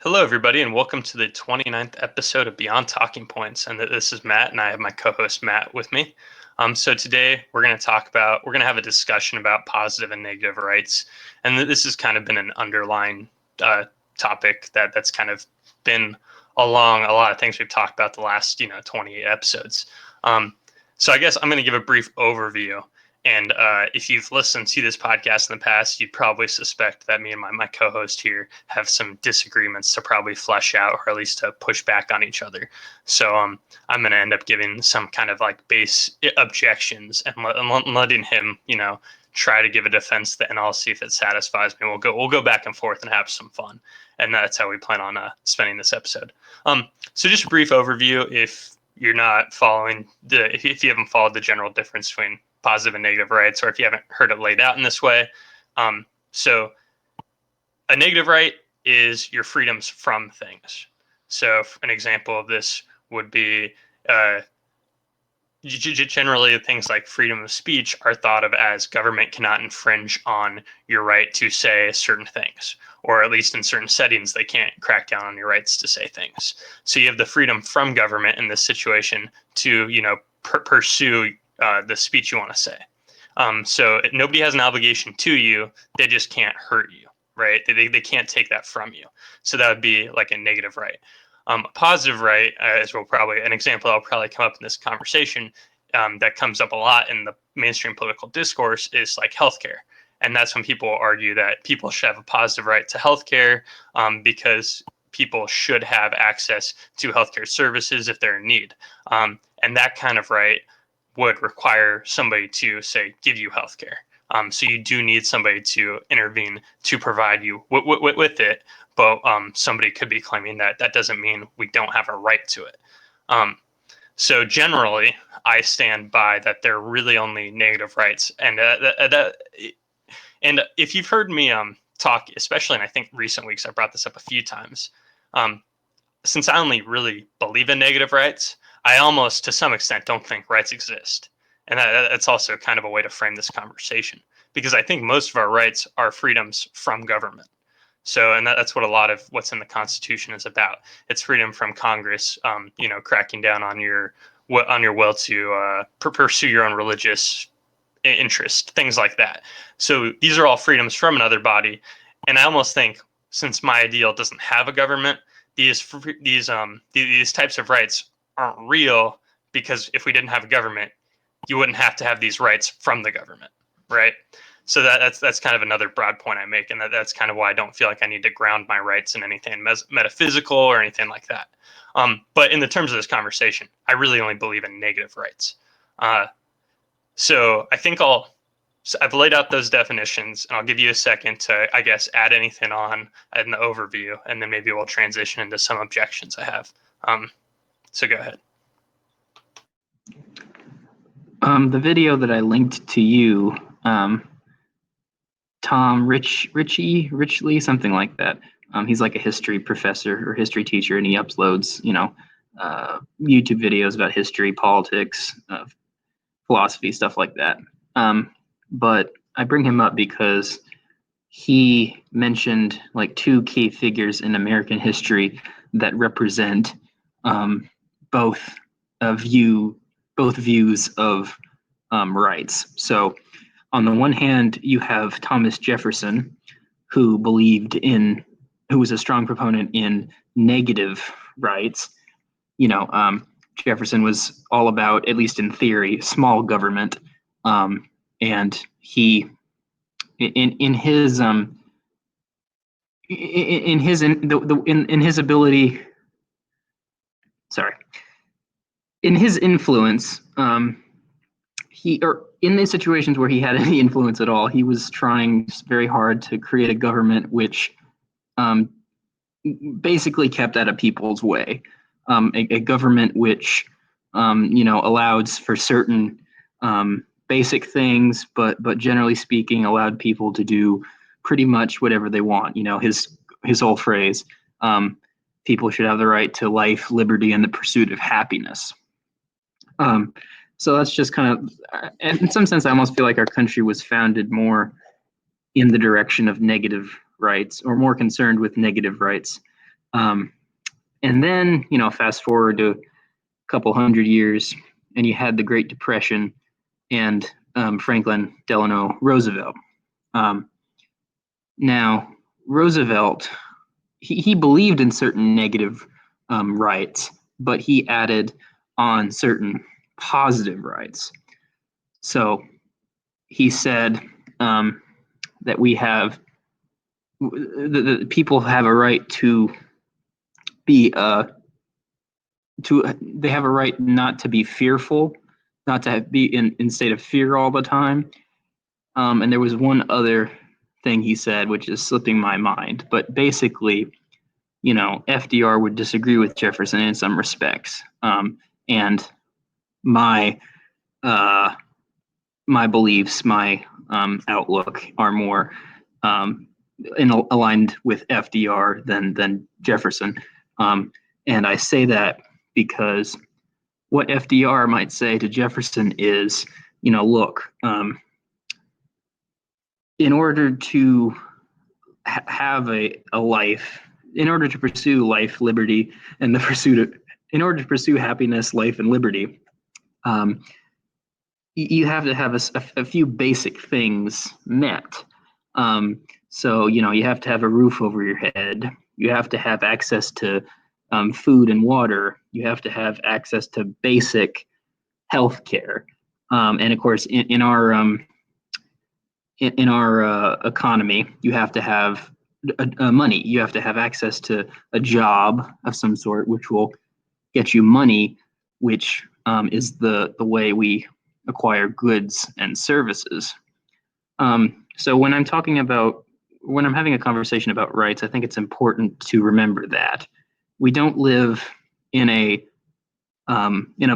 Hello, everybody, and welcome to the 29th episode of Beyond Talking Points. And this is Matt, and I have my co-host Matt with me. So today we're going to have a discussion about positive and negative rights, and this has kind of been an underlying topic that's kind of been along a lot of things we've talked about the last 28 episodes. So I guess I'm going to give a brief overview. And if you've listened to this podcast in the past, you'd probably suspect that me and my co-host here have some disagreements to probably flesh out, or at least to push back on each other. So I'm going to end up giving some kind of like base objections and letting him, try to give a defense, and I'll see if it satisfies me. We'll go back and forth and have some fun, and that's how we plan on spending this episode. So just a brief overview, if you're not following if you haven't followed the general difference between positive and negative rights, or if you haven't heard it laid out in this way. So a negative right is your freedoms from things. So an example of this would be generally things like freedom of speech are thought of as government cannot infringe on your right to say certain things, or at least in certain settings, they can't crack down on your rights to say things. So you have the freedom from government in this situation to, pursue the speech you want to say. So nobody has an obligation to you. They just can't hurt you, right? They can't take that from you. So that would be like a negative right. A positive right, as an example that'll probably come up in this conversation, that comes up a lot in the mainstream political discourse, is like healthcare. And that's when people argue that people should have a positive right to healthcare, because people should have access to healthcare services if they're in need. And that kind of right would require somebody to, say, give you healthcare. So you do need somebody to intervene to provide you with it. But somebody could be claiming that doesn't mean we don't have a right to it. So generally, I stand by that they're really only negative rights. And if you've heard me talk, especially in I think recent weeks, I brought this up a few times. Since I only really believe in negative rights, I almost, to some extent, don't think rights exist. And that's also kind of a way to frame this conversation, because I think most of our rights are freedoms from government. So, and that's what a lot of what's in the Constitution is about. It's freedom from Congress, cracking down on your will to pursue your own religious interest, things like that. So these are all freedoms from another body. And I almost think, since my ideal doesn't have a government, these types of rights aren't real, because if we didn't have a government, you wouldn't have to have these rights from the government, right? So that's kind of another broad point I make, and that's kind of why I don't feel like I need to ground my rights in anything metaphysical or anything like that. But in the terms of this conversation, I really only believe in negative rights. So I think I've laid out those definitions, and I'll give you a second to, I guess, add anything on in the overview, and then maybe we'll transition into some objections I have. So go ahead. The video that I linked to you, Tom Richley, something like that. He's like a history professor or history teacher, and he uploads, YouTube videos about history, politics, philosophy, stuff like that. But I bring him up because he mentioned like two key figures in American history that represent both views of rights. So on the one hand, you have Thomas Jefferson, who was a strong proponent in negative rights. Jefferson was all about, at least in theory, small government, and he, in his influence, in the situations where he had any influence at all, he was trying very hard to create a government which basically kept out of people's way, a government which allowed for certain basic things, but generally speaking, allowed people to do pretty much whatever they want. His whole phrase, people should have the right to life, liberty, and the pursuit of happiness. So that's just kind of, in some sense, I almost feel like our country was founded more in the direction of negative rights, or more concerned with negative rights And then, fast forward to a couple hundred years, and you had the Great Depression and Franklin Delano Roosevelt. Um, Now, Roosevelt, he believed in certain negative rights, but he added on certain positive rights. So he said that the people have a right to be they have a right not to be fearful, not to be in state of fear all the time. And there was one other thing he said, which is slipping my mind, but basically, FDR would disagree with Jefferson in some respects, and my uh, my beliefs, my outlook are more aligned with FDR than Jefferson, and I say that because what FDR might say to Jefferson is, look, in order to have a life, in order to pursue life, liberty, and the pursuit of, in order to pursue happiness, life, and liberty, um, you have to have a few basic things met. So, you have to have a roof over your head. You have to have access to food and water. You have to have access to basic health care. And of course, in our economy, you have to have money. You have to have access to a job of some sort, which will get you money, which is the way we acquire goods and services. So when I'm having a conversation about rights, I think it's important to remember that we don't live in a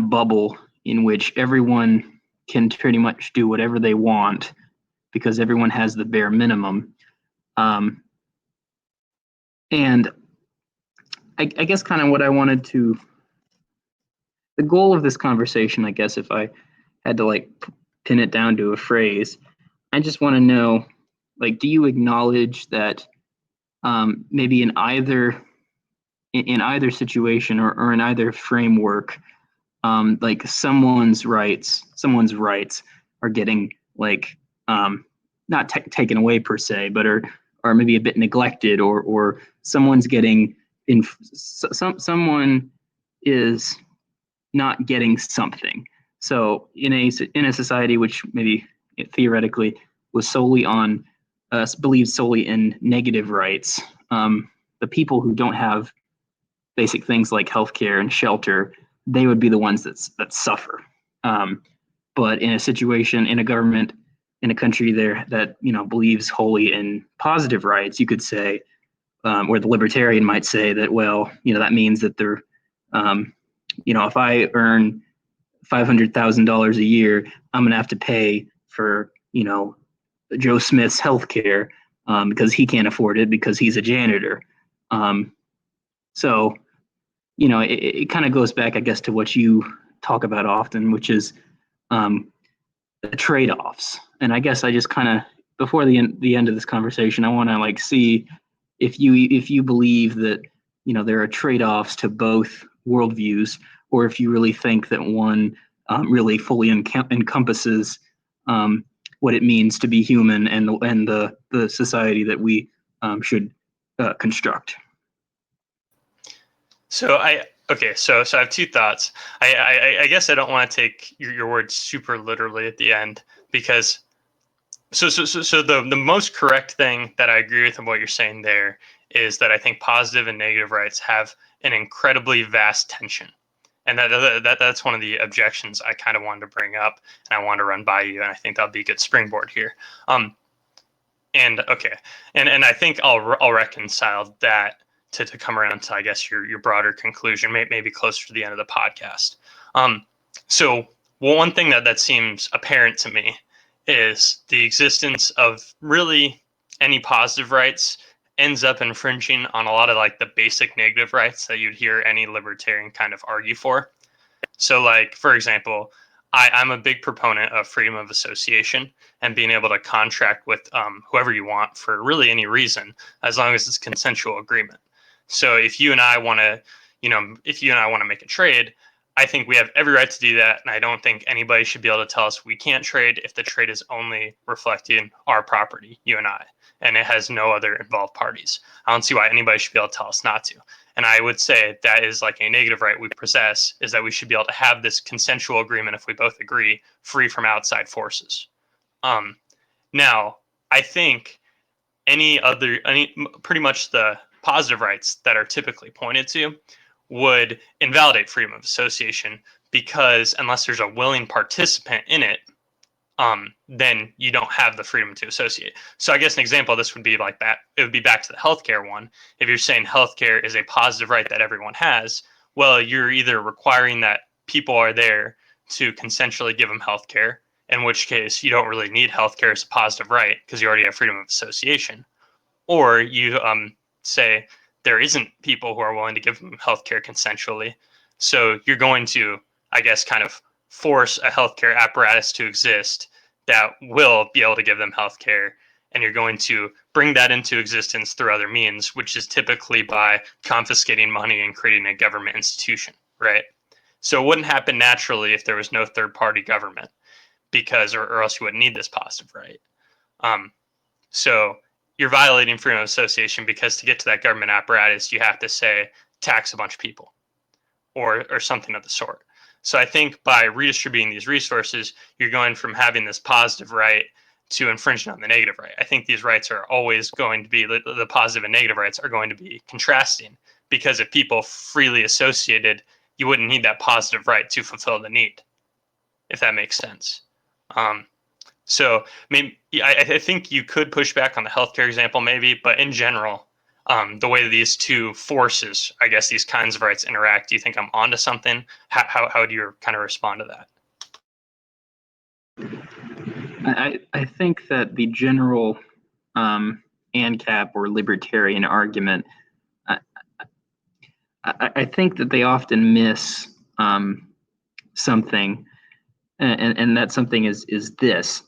bubble in which everyone can pretty much do whatever they want because everyone has the bare minimum. And I guess kind of what I wanted to, the goal of this conversation, I guess, if I had to pin it down to a phrase, I just want to know, do you acknowledge that maybe in either situation or in either framework, someone's rights are getting not taken away per se, but are maybe a bit neglected, or someone's getting someone is not getting something. So in a society which maybe theoretically was solely on believes solely in negative rights, the people who don't have basic things like healthcare and shelter, they would be the ones that suffer. But in a situation, in a government, in a country there that believes wholly in positive rights, you could say, or the libertarian might say that, well, that means that they're, if I earn $500,000 a year, I'm going to have to pay for Joe Smith's healthcare because he can't afford it because he's a janitor. So it kind of goes back, I guess, to what you talk about often, which is the trade-offs. And I guess I just kind of, before the end of this conversation, I want to see if you believe that there are trade-offs to both worldviews, or if you really think that one really fully encompasses what it means to be human and the society that we should construct. So I have two thoughts. I guess I don't want to take your words super literally at the end, because so the most correct thing that I agree with in what you're saying there is that I think positive and negative rights have an incredibly vast tension. And that's one of the objections I kind of wanted to bring up, and I want to run by you, and I think that'll be a good springboard here. And I think I'll reconcile that to come around to, I guess, your broader conclusion, maybe closer to the end of the podcast. So one thing that seems apparent to me is the existence of really any positive rights ends up infringing on a lot of the basic negative rights that you'd hear any libertarian kind of argue for. So for example, I'm a big proponent of freedom of association and being able to contract with whoever you want for really any reason, as long as it's consensual agreement. So if you and I want to, if you and I want to make a trade, I think we have every right to do that. And I don't think anybody should be able to tell us we can't trade if the trade is only reflecting our property, you and I, and it has no other involved parties. I don't see why anybody should be able to tell us not to. And I would say that is like a negative right we possess, is that we should be able to have this consensual agreement if we both agree, free from outside forces. Now, I think pretty much the positive rights that are typically pointed to would invalidate freedom of association, because unless there's a willing participant in it, then you don't have the freedom to associate. So I guess an example of this would be like that. It would be back to the healthcare one. If you're saying healthcare is a positive right that everyone has, well, you're either requiring that people are there to consensually give them healthcare, in which case you don't really need healthcare as a positive right because you already have freedom of association, or you say there isn't people who are willing to give them healthcare consensually. So you're going to, I guess, kind of force a healthcare apparatus to exist that will be able to give them healthcare, and you're going to bring that into existence through other means, which is typically by confiscating money and creating a government institution, right? So it wouldn't happen naturally if there was no third-party government, because or else you wouldn't need this positive right. So you're violating freedom of association because to get to that government apparatus, you have to say tax a bunch of people or something of the sort. So I think by redistributing these resources, you're going from having this positive right to infringing on the negative right. I think these rights are always going to be, the positive and negative rights are going to be contrasting, because if people freely associated, you wouldn't need that positive right to fulfill the need, if that makes sense. So maybe I think you could push back on the healthcare example, maybe, but in general, the way that these two forces, I guess, these kinds of rights interact, do you think I'm onto something? How do you kind of respond to that? I think that the general ANCAP or libertarian argument, I think that they often miss something, and that something is this.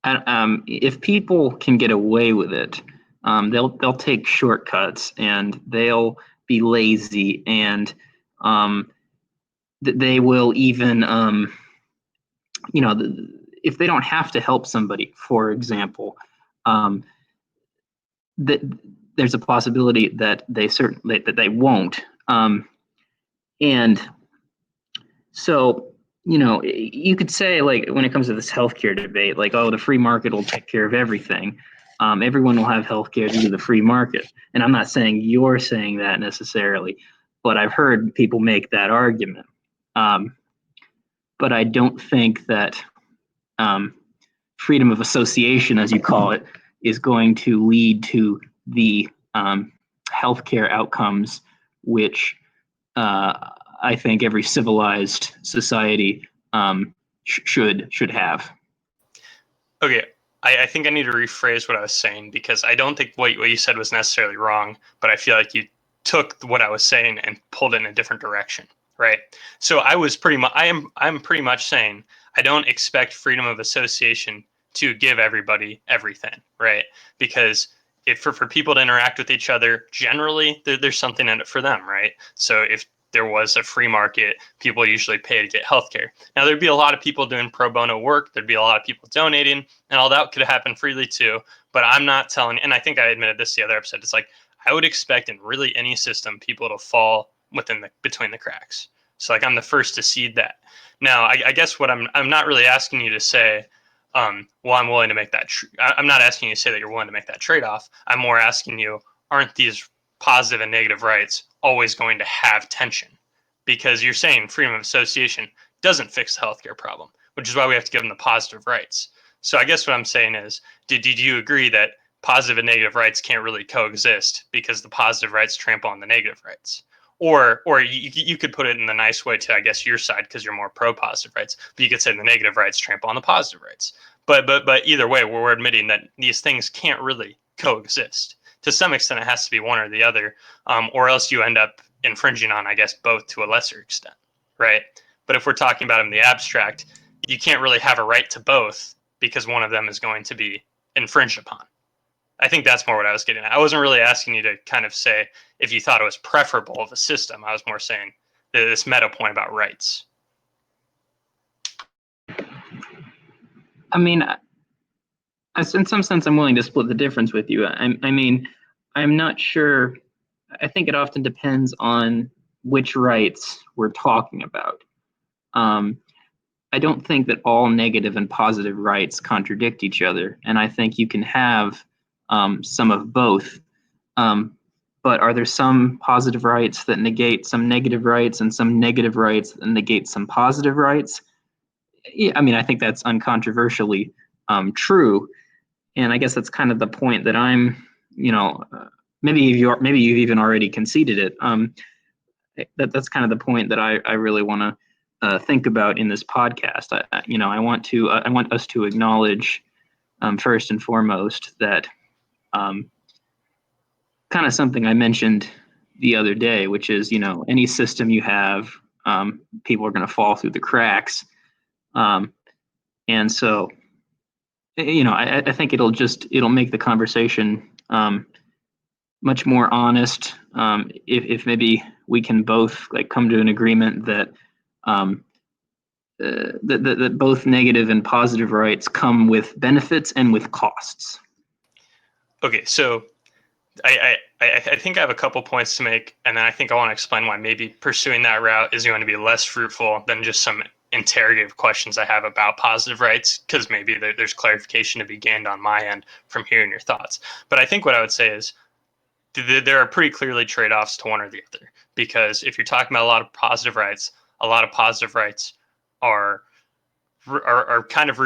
If people can get away with it, they'll take shortcuts and they'll be lazy, and they will even if they don't have to help somebody, for example, that there's a possibility that they won't, and so you could say, like, when it comes to this healthcare debate, like, oh, the free market will take care of everything. Everyone will have healthcare due to the free market, and I'm not saying you're saying that necessarily, but I've heard people make that argument. But I don't think that freedom of association, as you call it, is going to lead to the healthcare outcomes which I think every civilized society should have. Okay, I think I need to rephrase what I was saying, because I don't think what you said was necessarily wrong, but I feel like you took what I was saying and pulled it in a different direction, right? So I'm pretty much saying I don't expect freedom of association to give everybody everything, right? Because if for people to interact with each other, generally there's something in it for them, right? So if there was a free market, people usually pay to get healthcare. Now, there'd be a lot of people doing pro bono work. There'd be a lot of people donating, and all that could happen freely too. But I'm not telling, and I think I admitted this the other episode, it's like I would expect in really any system people to fall between the cracks. So like I'm the first to cede that. Now, I guess what I'm not really asking you to say, well, I'm willing to make that. I'm not asking you to say that you're willing to make that trade off. I'm more asking you, aren't these positive and negative rights always going to have tension? Because you're saying freedom of association doesn't fix the healthcare problem, which is why we have to give them the positive rights. So I guess what I'm saying is, did you agree that positive and negative rights can't really coexist because the positive rights trample on the negative rights? Or you could put it in the nice way to, I guess, your side, because you're more pro positive rights, but you could say the negative rights trample on the positive rights. But either way, we're admitting that these things can't really coexist. To some extent, it has to be one or the other, or else you end up infringing on, I guess, both to a lesser extent, right? But if we're talking about in the abstract, you can't really have a right to both because one of them is going to be infringed upon. I think that's more what I was getting at. I wasn't really asking you to kind of say if you thought it was preferable of a system. I was more saying this meta point about rights. I mean, in some sense, I'm willing to split the difference with you. I mean, I'm not sure. I think it often depends on which rights we're talking about. Um, I don't think that all negative and positive rights contradict each other, and I think you can have some of both. Um, but are there some positive rights that negate some negative rights, and some negative rights that negate some positive rights? Yeah, I mean, I think that's uncontroversially true, and I guess that's kind of the point that I'm, maybe you've even already conceded it. That's kind of the point that I really want to think about in this podcast. I want us to acknowledge first and foremost that kind of something I mentioned the other day, which is, any system you have, people are going to fall through the cracks, and so I think it'll make the conversation much more honest, if maybe we can both like come to an agreement that that both negative and positive rights come with benefits and with costs. Okay, so I think I have a couple points to make, and then I think I want to explain why maybe pursuing that route is going to be less fruitful than just some interrogative questions I have about positive rights, because maybe there's clarification to be gained on my end from hearing your thoughts. But I think what I would say is there are pretty clearly trade-offs to one or the other, because if you're talking about a lot of positive rights are kind of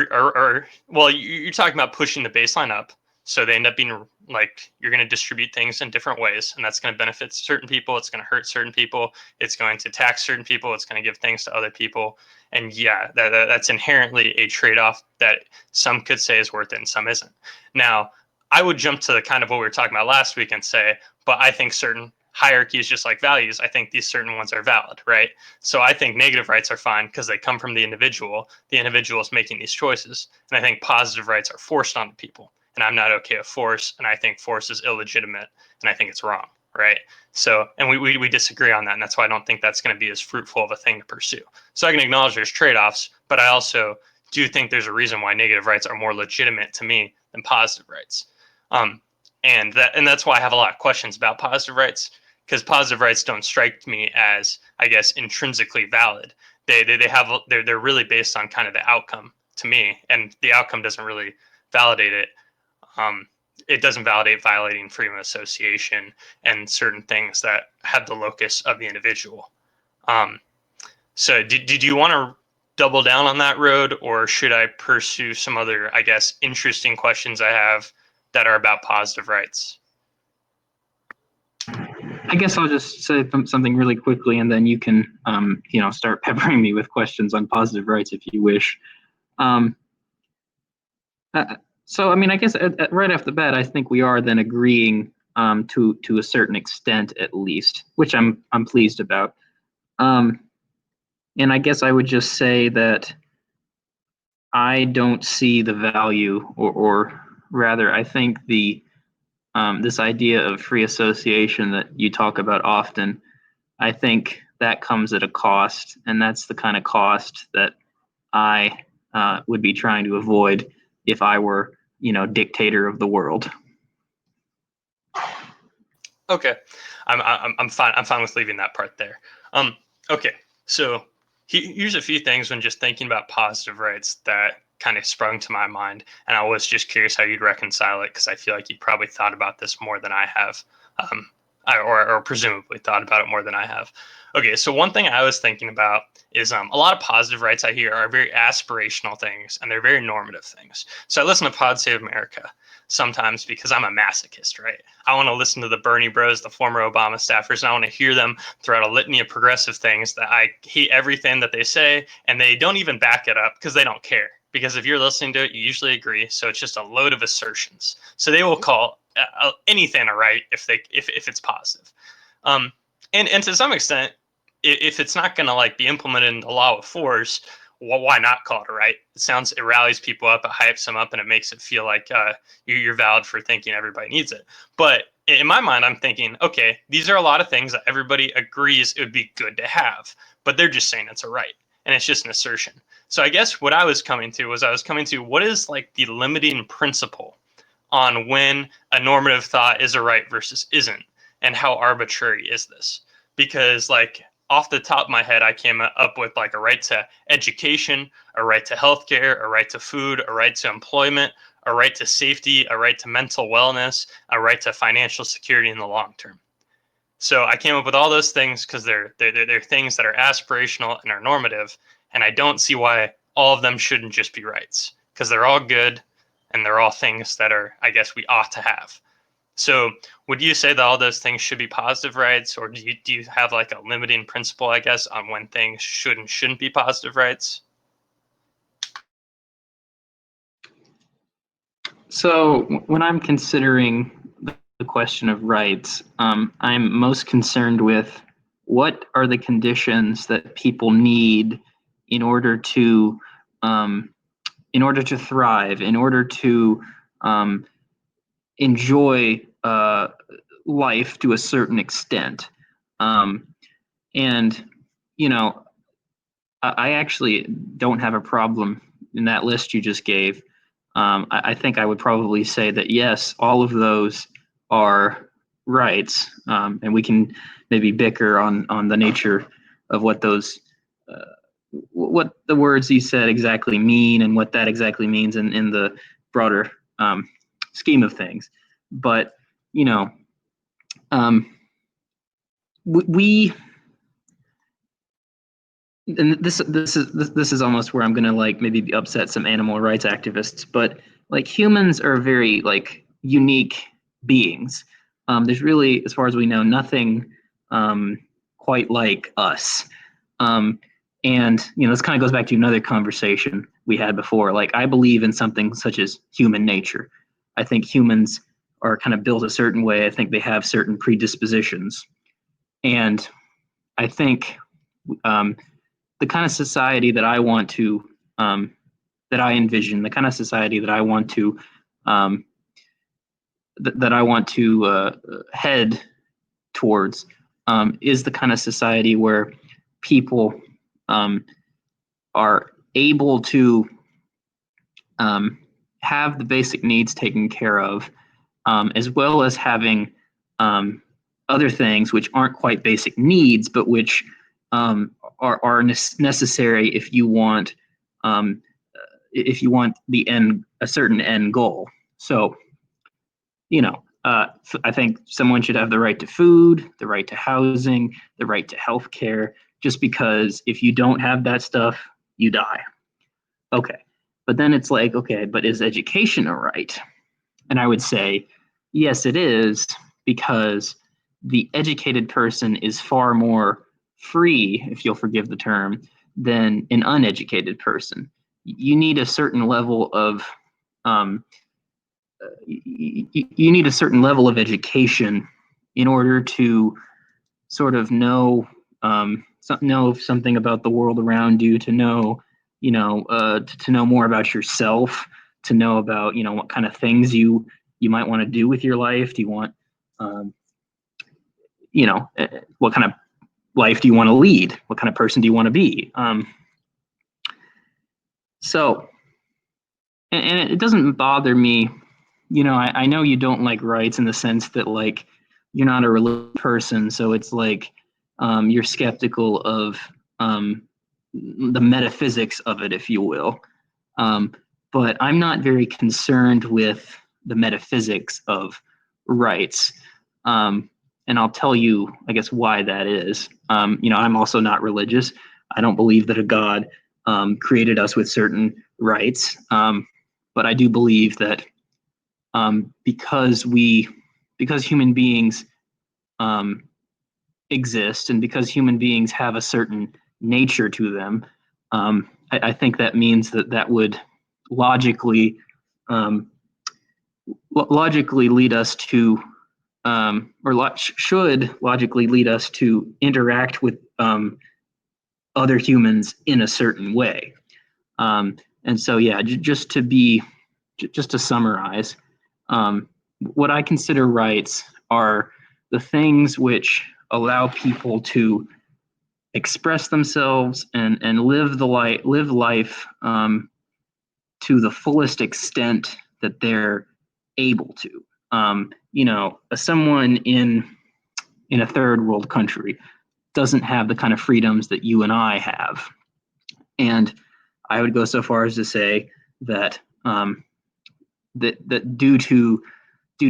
well, you're talking about pushing the baseline up, so they end up being like you're going to distribute things in different ways, and that's going to benefit certain people, it's going to hurt certain people, it's going to tax certain people, it's going to give things to other people. And yeah, that's inherently a trade-off that some could say is worth it and some isn't. Now, I would jump to the kind of what we were talking about last week and say, but I think certain hierarchies, just like values, I think these certain ones are valid, right? So I think negative rights are fine because they come from the individual. The individual is making these choices. And I think positive rights are forced onto people. And I'm not okay with force. And I think force is illegitimate. And I think it's wrong, right? So, and we disagree on that. And that's why I don't think that's going to be as fruitful of a thing to pursue. So I can acknowledge there's trade-offs, but I also do think there's a reason why negative rights are more legitimate to me than positive rights. And that's why I have a lot of questions about positive rights, because positive rights don't strike me as, I guess, intrinsically valid. They're really based on kind of the outcome to me, and the outcome doesn't really validate it. It doesn't validate violating freedom of association and certain things that have the locus of the individual. So did you want to double down on that road, or should I pursue some other, I guess, interesting questions I have that are about positive rights? I guess I'll just say something really quickly, and then you can, start peppering me with questions on positive rights if you wish. So, I mean, I guess right off the bat, I think we are then agreeing to a certain extent, at least, which I'm pleased about. And I guess I would just say that I don't see the value, or rather, I think this idea of free association that you talk about often, I think that comes at a cost, and that's the kind of cost that I would be trying to avoid if I were, dictator of the world. Okay, I'm fine. I'm fine with leaving that part there. Okay, so here's a few things when just thinking about positive rights that kind of sprung to my mind, and I was just curious how you'd reconcile it, because I feel like you probably thought about this more than I have, or presumably thought about it more than I have. Okay, so one thing I was thinking about is a lot of positive rights I hear are very aspirational things, and they're very normative things. So I listen to Pod Save America sometimes because I'm a masochist, right? I want to listen to the Bernie Bros, the former Obama staffers, and I want to hear them throw out a litany of progressive things that I hate everything that they say, and they don't even back it up because they don't care. Because if you're listening to it, you usually agree. So it's just a load of assertions. So they will call anything a right if it's positive. And to some extent, if it's not going to like be implemented in the law of force, why not call it a right? It rallies people up, it hypes them up, and it makes it feel like you're valid for thinking everybody needs it. But in my mind, I'm thinking, okay, these are a lot of things that everybody agrees it would be good to have, but they're just saying it's a right, and it's just an assertion. So I guess what I was coming to what is like the limiting principle on when a normative thought is a right versus isn't, and how arbitrary is this? Because like off the top of my head, I came up with like a right to education, a right to healthcare, a right to food, a right to employment, a right to safety, a right to mental wellness, a right to financial security in the long term. So I came up with all those things because they're things that are aspirational and are normative, and I don't see why all of them shouldn't just be rights, because they're all good and they're all things that are, I guess, we ought to have. So would you say that all those things should be positive rights, or do you have like a limiting principle, I guess, on when things should and shouldn't be positive rights? So when I'm considering the question of rights, I'm most concerned with what are the conditions that people need in order to um, thrive, in order to um, enjoy life to a certain extent. Um, and you know, I actually don't have a problem in that list you just gave. I think I would probably say that yes, all of those are rights, and we can maybe bicker on the nature of uh, what the words you said exactly mean and what that exactly means in the broader scheme of things. But you know, um, we and this is almost where I'm gonna like maybe upset some animal rights activists, but like humans are very like unique beings. There's really, as far as we know, nothing quite like us. Um, and this kind of goes back to another conversation we had before. Like I believe in something such as human nature. I think humans are kind of built a certain way. I think they have certain predispositions, and I think um, the kind of society that I want to that I envision, the kind of society that I want to um, that I want to head towards is the kind of society where people um, are able to um, have the basic needs taken care of, as well as having other things which aren't quite basic needs, but which are necessary um, if you want a certain end goal. So I think someone should have the right to food, the right to housing, the right to health care. Just because if you don't have that stuff, you die. Okay, but then it's like, okay, but is education a right? And I would say, yes, it is, because the educated person is far more free, if you'll forgive the term, than an uneducated person. You need a certain level of um, you need a certain level of education in order to sort of know something about the world around you, to know to know more about yourself, to know about what kind of things you might want to do with your life. Do you want um, what kind of life do you want to lead? What kind of person do you want to be? So and it doesn't bother me. I know you don't like rights in the sense that like you're not a religious person, so it's like you're skeptical of the metaphysics of it, if you will. Um, but I'm not very concerned with the metaphysics of rights. And I'll tell you, I guess, why that is. I'm also not religious. I don't believe that a God created us with certain rights. But I do believe that because human beings um, exist, and because human beings have a certain nature to them, I think that means that would logically um, logically lead us to should logically lead us to interact with other humans in a certain way. And so, yeah, just to summarize, what I consider rights are the things which allow people to express themselves and live life to the fullest extent that they're able to. Someone in a third world country doesn't have the kind of freedoms that you and I have, and I would go so far as to say that that due to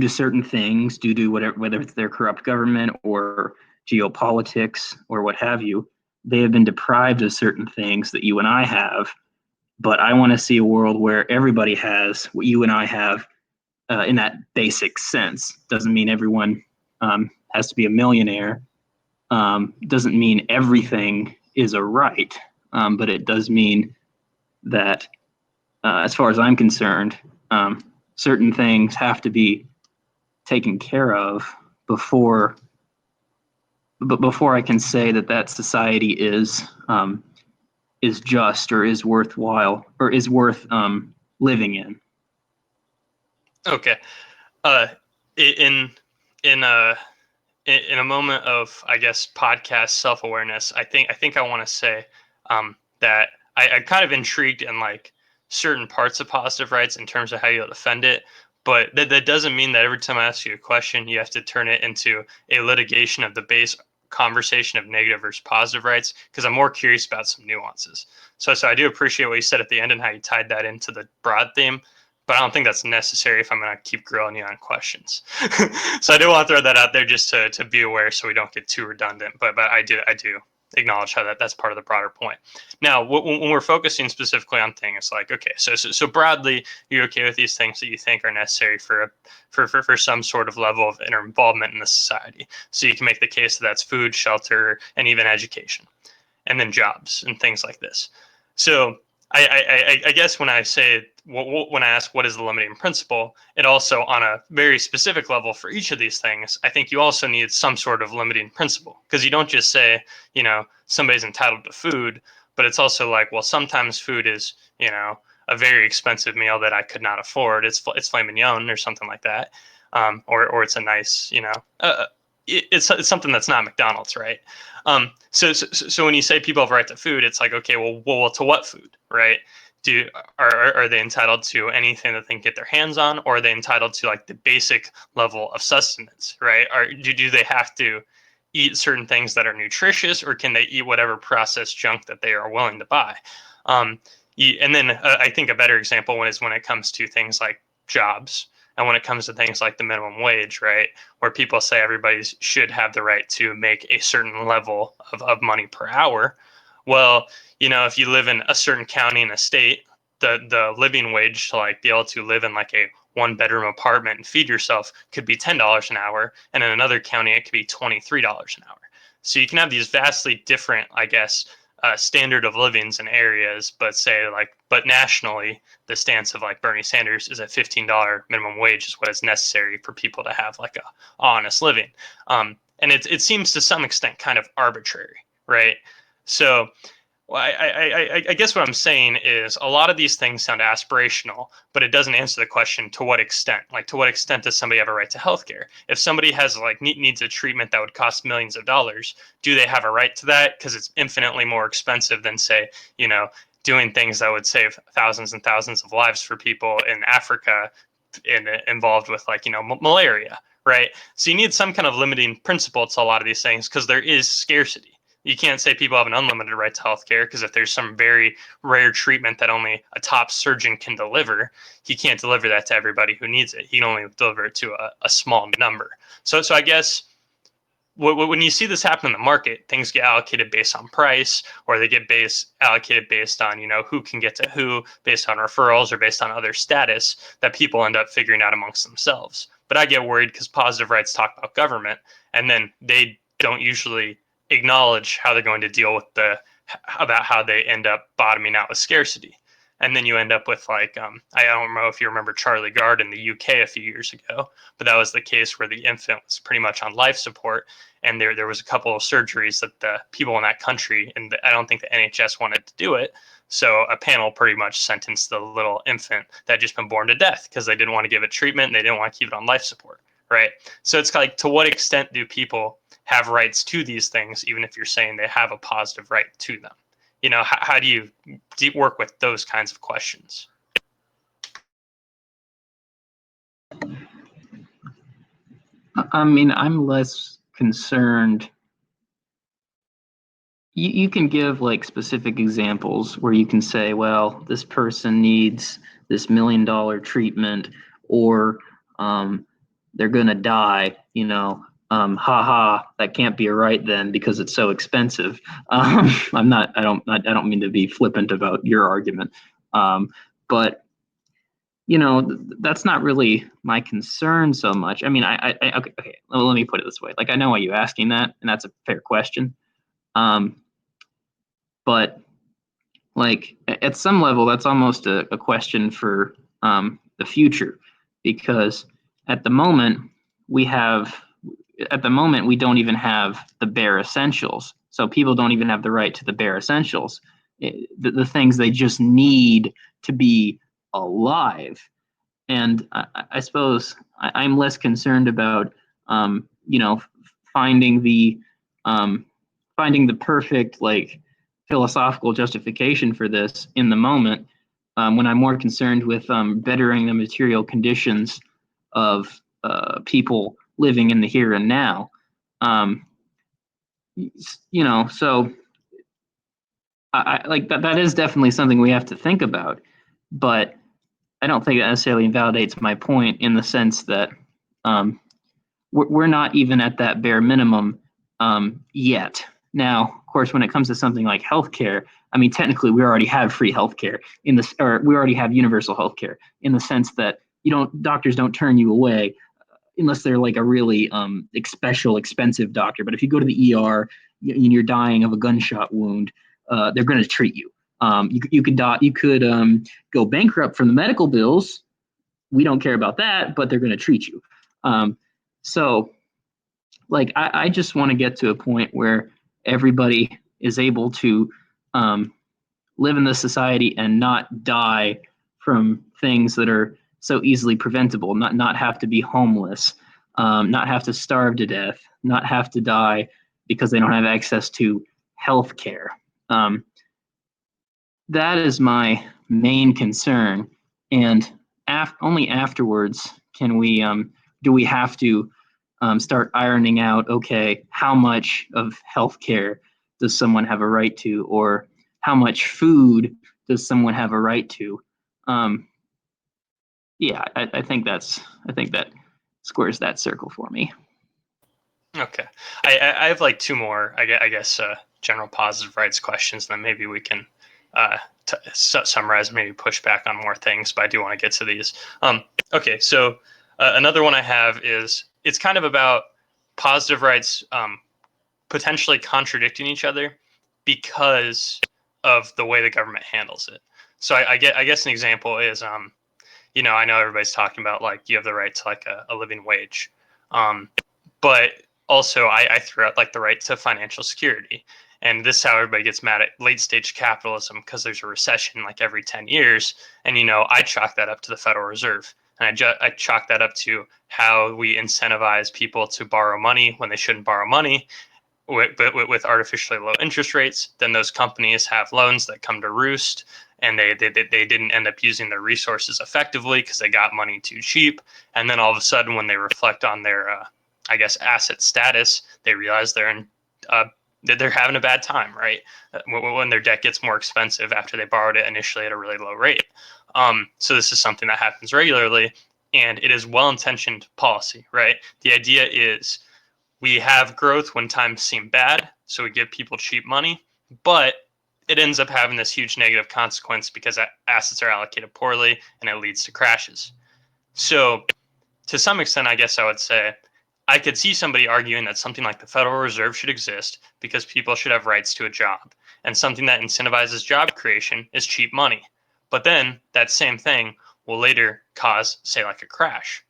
certain things, due to whether it's their corrupt government or geopolitics or what have you, they have been deprived of certain things that you and I have. But I want to see a world where everybody has what you and I have in that basic sense. Doesn't mean everyone has to be a millionaire. Doesn't mean everything is a right, but it does mean that, as far as I'm concerned, certain things have to be taken care of before I can say that society is just or is worthwhile or is worth living in. Okay. Uh, in in a in a moment of, I guess, podcast self-awareness, I think I want to say that I'm kind of intrigued in like certain parts of positive rights in terms of how you'll defend it. But that doesn't mean that every time I ask you a question, you have to turn it into a litigation of the base conversation of negative versus positive rights, because I'm more curious about some nuances. So I do appreciate what you said at the end and how you tied that into the broad theme, but I don't think that's necessary if I'm going to keep grilling you on questions. So I do want to throw that out there just to be aware so we don't get too redundant. But I do acknowledge how that's part of the broader point. Now, when we're focusing specifically on things like, okay, so broadly, you're okay with these things that you think are necessary for some sort of level of involvement in the society. So you can make the case that that's food, shelter, and even education, and then jobs and things like this. So I guess when I say when I ask what is the limiting principle, it also on a very specific level for each of these things, I think you also need some sort of limiting principle, because you don't just say, somebody's entitled to food, but it's also like, well, sometimes food is, a very expensive meal that I could not afford. It's filet mignon or something like that, or it's a nice, it's something that's not McDonald's, right? So when you say people have a right to food, it's like, okay, well, to what food, right? Are they entitled to anything that they can get their hands on, or are they entitled to like the basic level of sustenance, right? Do they have to eat certain things that are nutritious, or can they eat whatever processed junk that they are willing to buy? And then I think a better example is when it comes to things like jobs, and when it comes to things like the minimum wage, right, where people say everybody should have the right to make a certain level of money per hour. Well, if you live in a certain county in a state, the living wage to like be able to live in like a one bedroom apartment and feed yourself could be $10 an hour, and in another county it could be $23 an hour. So you can have these vastly different, I guess, standard of livings in areas, but nationally, the stance of like Bernie Sanders is that $15 minimum wage is what is necessary for people to have like a honest living. And it seems to some extent kind of arbitrary, right? So well, I guess what I'm saying is a lot of these things sound aspirational, but it doesn't answer the question to what extent. Like, to what extent does somebody have a right to healthcare? If somebody has like needs a treatment that would cost millions of dollars, do they have a right to that? Because it's infinitely more expensive than, say, doing things that would save thousands and thousands of lives for people in Africa involved with like malaria, right? So you need some kind of limiting principle to a lot of these things because there is scarcity. You can't say people have an unlimited right to healthcare, because if there's some very rare treatment that only a top surgeon can deliver, he can't deliver that to everybody who needs it. He can only deliver it to a small number. So I guess when you see this happen in the market, things get allocated based on price, or they get allocated based on who can get to who, based on referrals or based on other status that people end up figuring out amongst themselves. But I get worried because positive rights talk about government, and then they don't usually acknowledge how they're going to deal with about how they end up bottoming out with scarcity. And then you end up with like, I don't know if you remember Charlie Gard in the UK a few years ago, but that was the case where the infant was pretty much on life support. And there was a couple of surgeries that the people in that country, and I don't think the NHS wanted to do it, So a panel pretty much sentenced the little infant that had just been born to death because they didn't want to give it treatment and they didn't want to keep it on life support, right? So it's like, to what extent do people have rights to these things, even if you're saying they have a positive right to them? How do you work with those kinds of questions? I mean, I'm less concerned. You can give like specific examples where you can say, well, this person needs this $1 million treatment, or they're gonna die. Haha, that can't be a right then because it's so expensive. I'm not. I don't mean to be flippant about your argument, but that's not really my concern so much. I mean, okay. Let me put it this way. Like, I know why you're asking that, and that's a fair question. But like at some level, that's almost a question for the future, because at the moment we have we don't even have the bare essentials. So people don't even have the right to the bare essentials, the things they just need to be alive. And I suppose I'm less concerned about finding the finding the perfect like philosophical justification for this in the moment, when I'm more concerned with bettering the material conditions of people living in the here and now. So I like that. That is definitely something we have to think about, but I don't think that necessarily invalidates my point in the sense that we're not even at that bare minimum yet. Now, of course, when it comes to something like healthcare, I mean, technically, we already have free healthcare or we already have universal healthcare in the sense that doctors don't turn you away unless they're like a really special, expensive doctor. But if you go to the ER and you're dying of a gunshot wound, they're going to treat you. You could go bankrupt from the medical bills. We don't care about that, but they're going to treat you. So, like, I just want to get to a point where everybody is able to live in this society and not die from things that are so easily preventable, not have to be homeless, not have to starve to death, not have to die because they don't have access to health care. That is my main concern. And only afterwards do we have to start ironing out, okay, how much of healthcare does someone have a right to, or how much food does someone have a right to? I think that squares that circle for me. Okay, I have like two more, I guess, general positive rights questions. Then maybe we can summarize, maybe push back on more things. But I do want to get to these. Okay, so another one I have is, it's kind of about positive rights potentially contradicting each other because of the way the government handles it. So I guess an example is, I know everybody's talking about like you have the right to like a living wage, but also I threw out like the right to financial security. And this is how everybody gets mad at late stage capitalism, because there's a recession like every 10 years. And, I chalk that up to the Federal Reserve. And I chalk that up to how we incentivize people to borrow money when they shouldn't borrow money with artificially low interest rates. Then those companies have loans that come to roost, and they didn't end up using their resources effectively because they got money too cheap. And then all of a sudden, when they reflect on their asset status, they realize they're having a bad time, right? When their debt gets more expensive after they borrowed it initially at a really low rate. So this is something that happens regularly, and it is well-intentioned policy, right? The idea is we have growth when times seem bad, so we give people cheap money, but it ends up having this huge negative consequence because assets are allocated poorly, and it leads to crashes. So to some extent, I guess I would say I could see somebody arguing that something like the Federal Reserve should exist because people should have rights to a job. And something that incentivizes job creation is cheap money. But then that same thing will later cause, say, like a crash.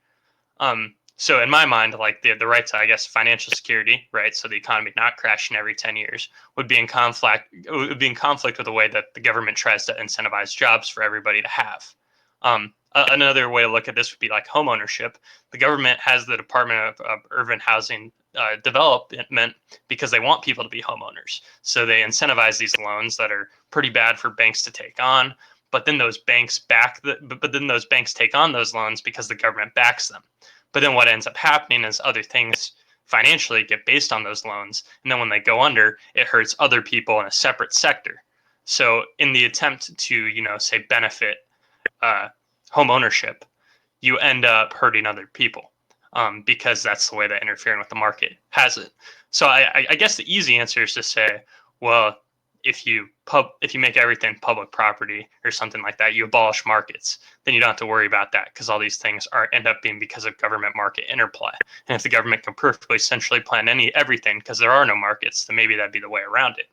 So in my mind, like the right to, I guess, financial security, right? So the economy not crashing every 10 years would be in conflict with the way that the government tries to incentivize jobs for everybody to have. Another way to look at this would be like home ownership. The government has the Department of Urban Housing Development because they want people to be homeowners. So they incentivize these loans that are pretty bad for banks to take on. But then those banks take on those loans because the government backs them. But then what ends up happening is other things financially get based on those loans. And then when they go under, it hurts other people in a separate sector. So in the attempt to, say benefit home ownership, you end up hurting other people because that's the way that interfering with the market has it. So I guess the easy answer is to say, well, if you make everything public property or something like that, you abolish markets, then you don't have to worry about that because all these things end up being because of government market interplay. And if the government can perfectly centrally plan everything because there are no markets, then maybe that'd be the way around it.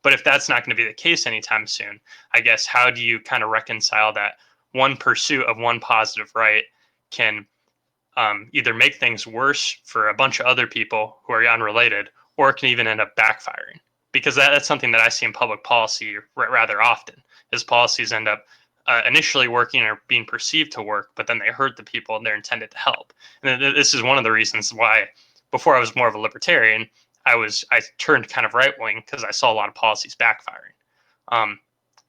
But if that's not going to be the case anytime soon, I guess how do you kind of reconcile that one pursuit of one positive right can either make things worse for a bunch of other people who are unrelated, or it can even end up backfiring? Because that's something that I see in public policy rather often, is policies end up initially working or being perceived to work, but then they hurt the people they're intended to help. And this is one of the reasons why, before I was more of a libertarian, I turned kind of right wing because I saw a lot of policies backfiring.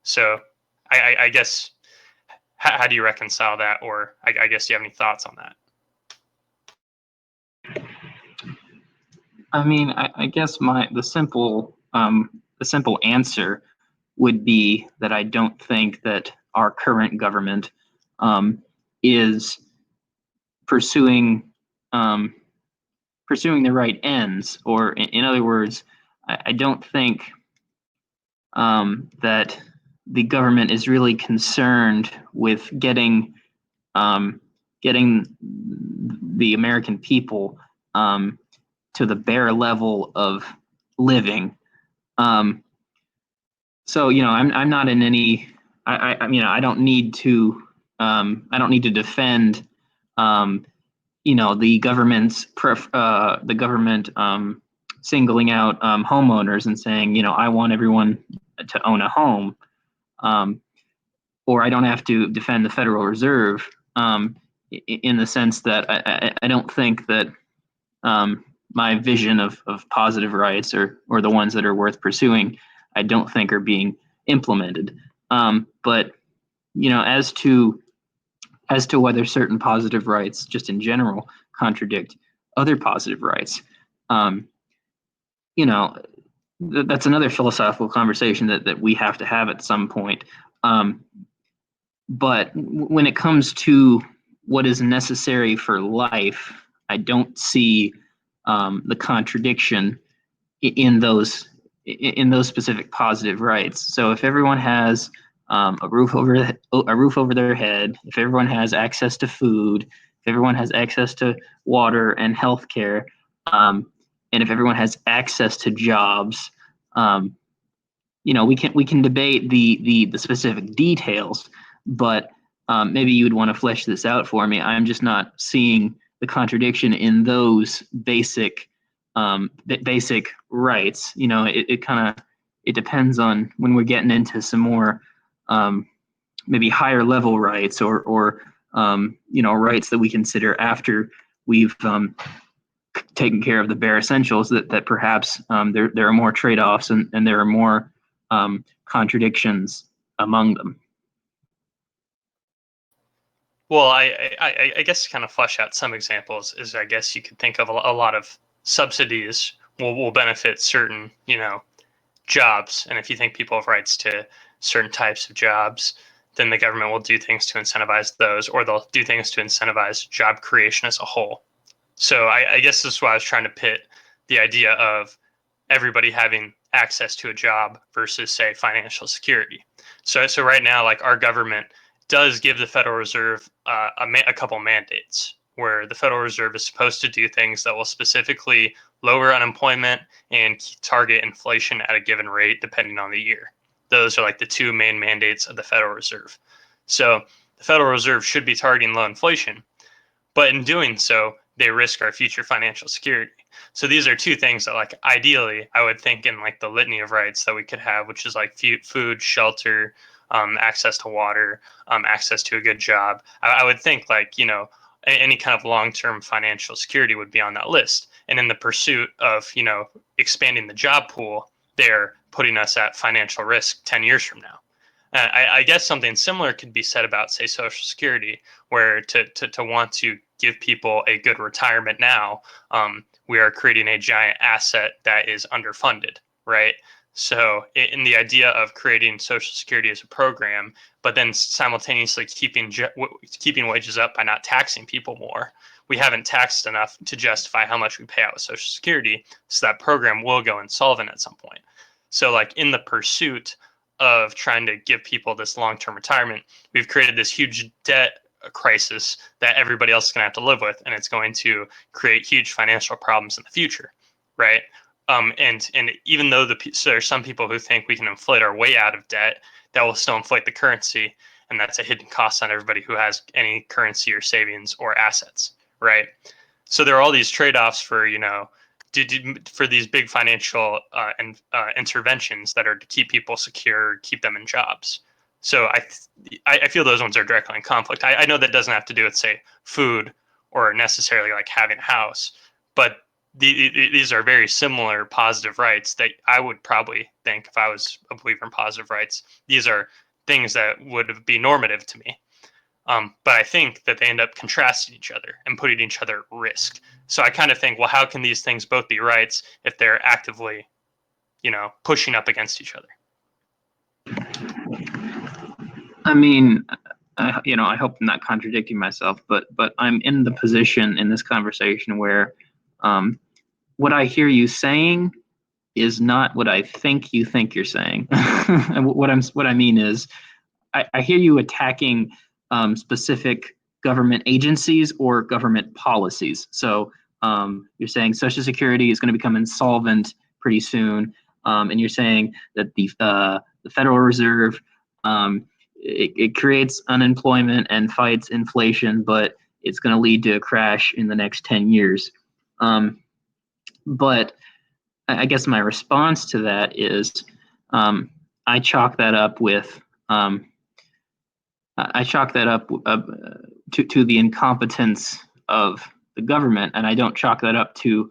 So I guess how do you reconcile that, or I guess do you have any thoughts on that? I mean, I guess the simple answer would be that I don't think that our current government is pursuing pursuing the right ends, or in other words, I don't think that the government is really concerned with getting the American people to the bare level of living. So I'm not in any. I don't need to. I don't need to defend. The government singling out homeowners and saying, I want everyone to own a home, or I don't have to defend the Federal Reserve in the sense that I don't think that my vision of positive rights, or the ones that are worth pursuing, I don't think are being implemented. But as to whether certain positive rights, just in general, contradict other positive rights, that's another philosophical conversation that we have to have at some point. But when it comes to what is necessary for life, I don't see the contradiction in those specific positive rights. So if everyone has a roof over their head, if everyone has access to food, if everyone has access to water and healthcare, and if everyone has access to jobs, we can debate the specific details, but maybe you would want to flesh this out for me. I'm just not seeing the contradiction in those basic rights. It depends on when we're getting into some more maybe higher level rights, or rights that we consider after we've taken care of the bare essentials, that perhaps there are more trade-offs, and there are more contradictions among them. Well, I guess to kind of flesh out some examples is, I guess you could think of a lot of subsidies will benefit certain, jobs. And if you think people have rights to certain types of jobs, then the government will do things to incentivize those, or they'll do things to incentivize job creation as a whole. So I guess this is why I was trying to pit the idea of everybody having access to a job versus, say, financial security. So right now, like, our government does give the Federal Reserve a couple mandates, where the Federal Reserve is supposed to do things that will specifically lower unemployment and target inflation at a given rate depending on the year. Those are like the two main mandates of the Federal Reserve. So the Federal Reserve should be targeting low inflation, but in doing so, they risk our future financial security. So these are two things that, like, ideally I would think in like the litany of rights that we could have, which is like food, shelter, access to water, access to a good job. I would think, like, any kind of long-term financial security would be on that list. And in the pursuit of, expanding the job pool, they're putting us at financial risk 10 years from now. I guess something similar could be said about, say, Social Security, where to want to give people a good retirement now, we are creating a giant asset that is underfunded, right? So in the idea of creating Social Security as a program, but then simultaneously keeping wages up by not taxing people more, we haven't taxed enough to justify how much we pay out with Social Security, so that program will go insolvent at some point. So, like, in the pursuit of trying to give people this long-term retirement, we've created this huge debt crisis that everybody else is going to have to live with, and it's going to create huge financial problems in the future, right? And even though so there are some people who think we can inflate our way out of debt, that will still inflate the currency, and that's a hidden cost on everybody who has any currency or savings or assets, right? So there are all these trade-offs for for these big financial interventions that are to keep people secure, keep them in jobs. So I feel those ones are directly in conflict. I know that doesn't have to do with, say, food or necessarily like having a house, but these are very similar positive rights that I would probably think, if I was a believer in positive rights, these are things that would be normative to me. But I think that they end up contrasting each other and putting each other at risk. So I kind of think, well, how can these things both be rights if they're actively, pushing up against each other? I mean, I hope I'm not contradicting myself, but I'm in the position in this conversation where what I hear you saying is not what I think you think you're saying. And what I mean is, I hear you attacking specific government agencies or government policies. So you're saying Social Security is going to become insolvent pretty soon, and you're saying that the Federal Reserve it creates unemployment and fights inflation, but it's going to lead to a crash in the next 10 years. But I guess my response to that is I chalk that up with to the incompetence of the government, and I don't chalk that up to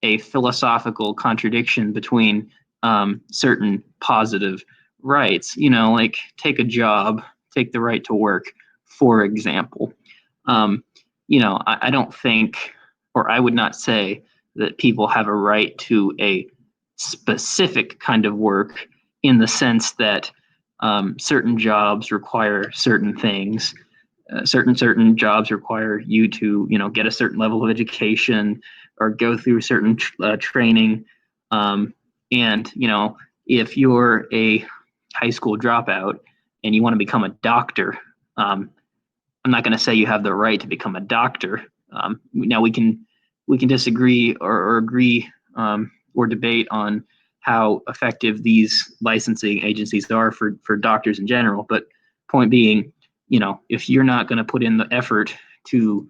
a philosophical contradiction between certain positive rights. Like, take a job, take the right to work, for example. I don't think, or I would not say, that people have a right to a specific kind of work, in the sense that certain jobs require certain things. Certain jobs require you to, get a certain level of education or go through certain training. And if you're a high school dropout and you want to become a doctor, I'm not going to say you have the right to become a doctor. Now we can disagree or agree or debate on how effective these licensing agencies are for doctors in general. But point being, if you're not going to put in the effort to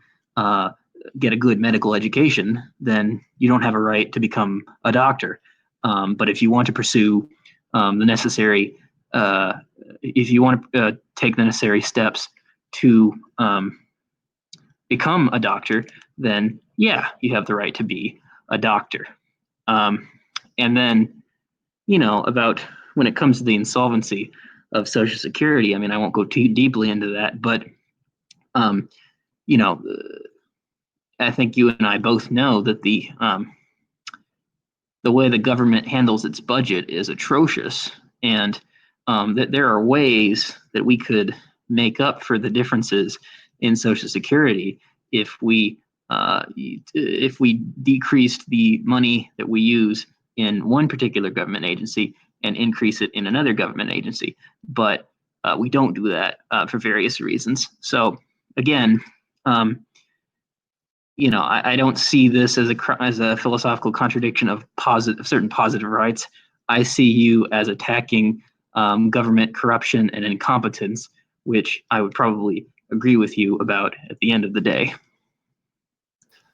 get a good medical education, then you don't have a right to become a doctor. But if you want to pursue the necessary, if you want to take the necessary steps to become a doctor, then yeah, you have the right to be a doctor. And then, about when it comes to the insolvency of Social Security, I mean, I won't go too deeply into that, but I think you and I both know that the way the government handles its budget is atrocious, and that there are ways that we could make up for the differences in Social Security if we decreased the money that we use in one particular government agency and increase it in another government agency. But we don't do that for various reasons. So again, I don't see this as a philosophical contradiction of certain positive rights. I see you as attacking government corruption and incompetence, which I would probably agree with you about at the end of the day.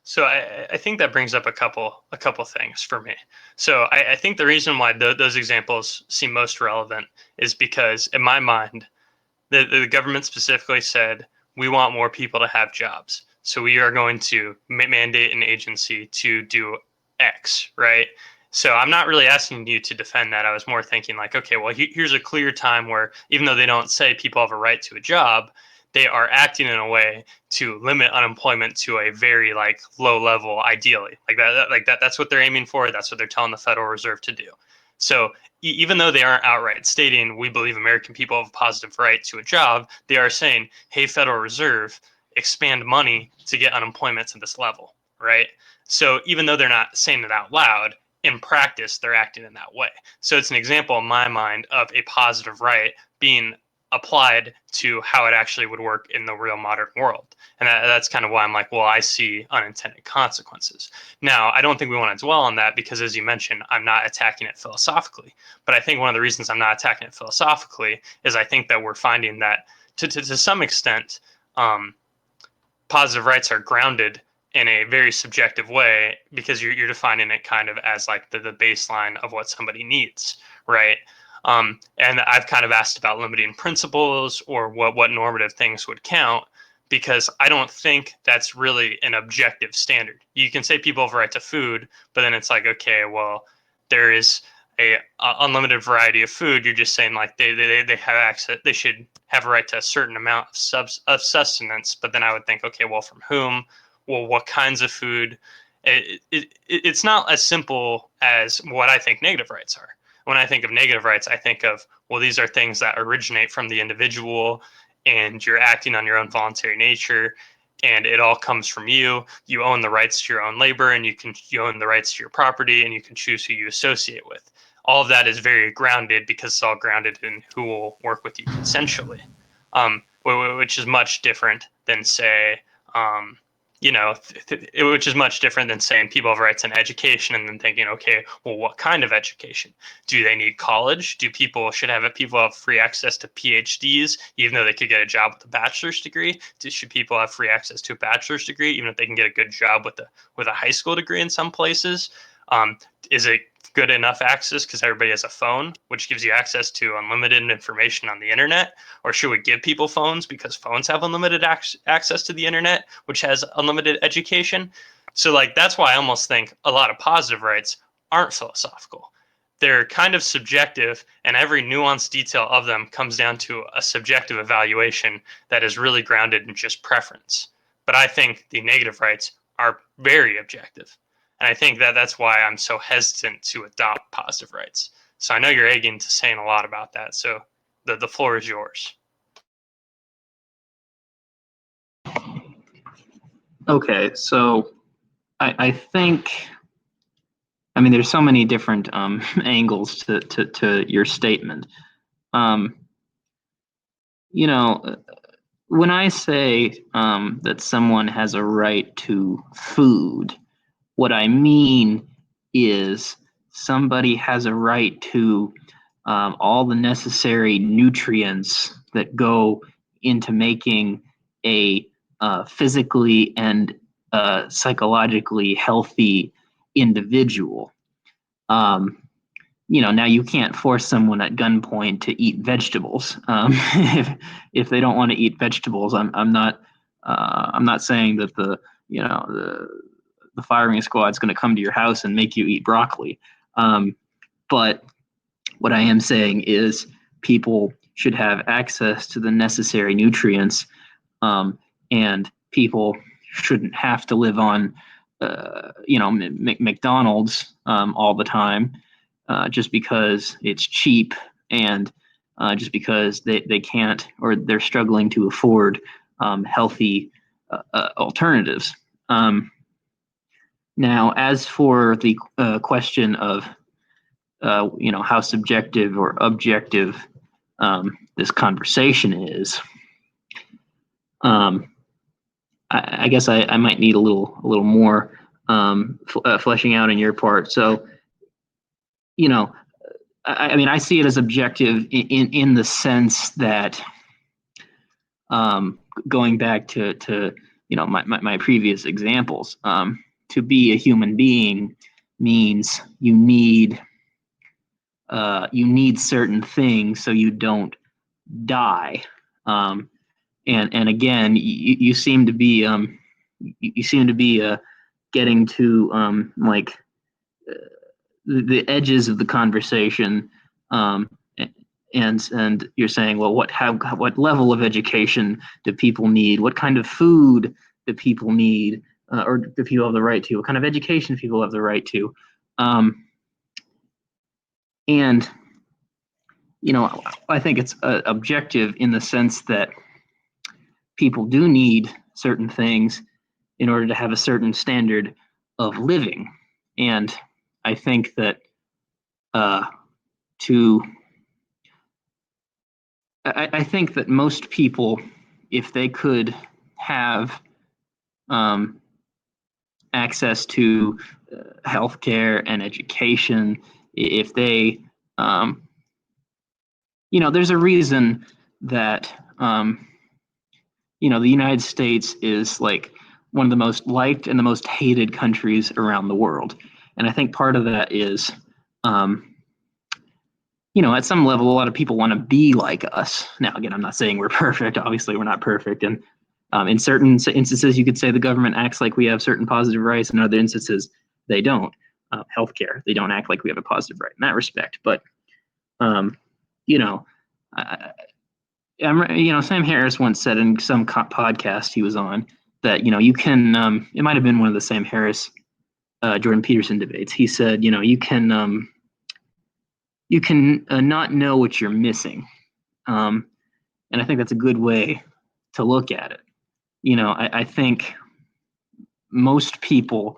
So I think that brings up a couple things for me. So I think the reason why those examples seem most relevant is because in my mind, the government specifically said we want more people to have jobs. So we are going to mandate an agency to do X, right? So I'm not really asking you to defend that. I was more thinking like, okay, well, here's a clear time where even though they don't say people have a right to a job, they are acting in a way to limit unemployment to a very like low level, ideally. That's what they're aiming for. That's what they're telling the Federal Reserve to do. So even though they aren't outright stating we believe American people have a positive right to a job, they are saying, hey, Federal Reserve, expand money to get unemployment to this level, right? So even though they're not saying it out loud, in practice, they're acting in that way. So it's an example in my mind of a positive right being applied to how it actually would work in the real modern world. And that's kind of why I'm like, well, I see unintended consequences. Now, I don't think we want to dwell on that because, as you mentioned, I'm not attacking it philosophically. But I think one of the reasons I'm not attacking it philosophically is I think that we're finding that to some extent, positive rights are grounded in a very subjective way because you're defining it kind of as like the baseline of what somebody needs, right? And I've kind of asked about limiting principles or what normative things would count because I don't think that's really an objective standard. You can say people have a right to food, but then it's like, okay, well, there is a unlimited variety of food. You're just saying like they have access, they should have a right to a certain amount of sustenance. But then I would think, okay, well, from whom? Well, what kinds of food? It's not as simple as what I think negative rights are. When I think of negative rights, I think of, well, these are things that originate from the individual and you're acting on your own voluntary nature and it all comes from you. You own the rights to your own labor and you own the rights to your property and you can choose who you associate with. All of that is very grounded because it's all grounded in who will work with you consensually, which is much different than say, um, which is much different than saying people have rights in education and then thinking, okay, well, what kind of education? Do they need college? Should people have free access to PhDs, even though they could get a job with a bachelor's degree? Should people have free access to a bachelor's degree, even if they can get a good job with a high school degree in some places? Is it good enough access because everybody has a phone, which gives you access to unlimited information on the internet? Or should we give people phones because phones have unlimited access to the internet, which has unlimited education? So, like, that's why I almost think a lot of positive rights aren't philosophical. They're kind of subjective, and every nuanced detail of them comes down to a subjective evaluation that is really grounded in just preference. But I think the negative rights are very objective. And I think that that's why I'm so hesitant to adopt positive rights. So I know you're egging to saying a lot about that. So the floor is yours. Okay, so I think, I mean, there's so many different angles to your statement. Um, you know, when I say that someone has a right to food, what I mean is somebody has a right to all the necessary nutrients that go into making a physically and psychologically healthy individual. Um, now you can't force someone at gunpoint to eat vegetables. If they don't want to eat vegetables, I'm not saying that the firing squad's going to come to your house and make you eat broccoli. But what I am saying is people should have access to the necessary nutrients, and people shouldn't have to live on, McDonald's all the time, just because it's cheap and just because they can't or they're struggling to afford healthy alternatives. Now, as for the question of how subjective or objective this conversation is, I guess I might need a little more fleshing out in your part. So, I mean, I see it as objective in the sense that, going back to my previous examples. To be a human being means you need certain things so you don't die. And again, you seem to be getting to the edges of the conversation, and you're saying, well, what level of education do people need? What kind of food do people need, or do people have the right to? What kind of education do people have the right to? And I think it's objective in the sense that people do need certain things in order to have a certain standard of living, and I think that to I think that most people, if they could have access to healthcare and education, if they, there's a reason that, the United States is like one of the most liked and the most hated countries around the world. And I think part of that is, at some level, a lot of people want to be like us. Now, again, I'm not saying we're perfect. Obviously, we're not perfect. And in certain instances, you could say the government acts like we have certain positive rights. In other instances, they don't. Healthcare, they don't act like we have a positive right in that respect. But, Sam Harris once said in some podcast he was on that, you can, it might have been one of the Sam Harris, Jordan Peterson debates. He said, you can not know what you're missing. And I think that's a good way to look at it. I think most people,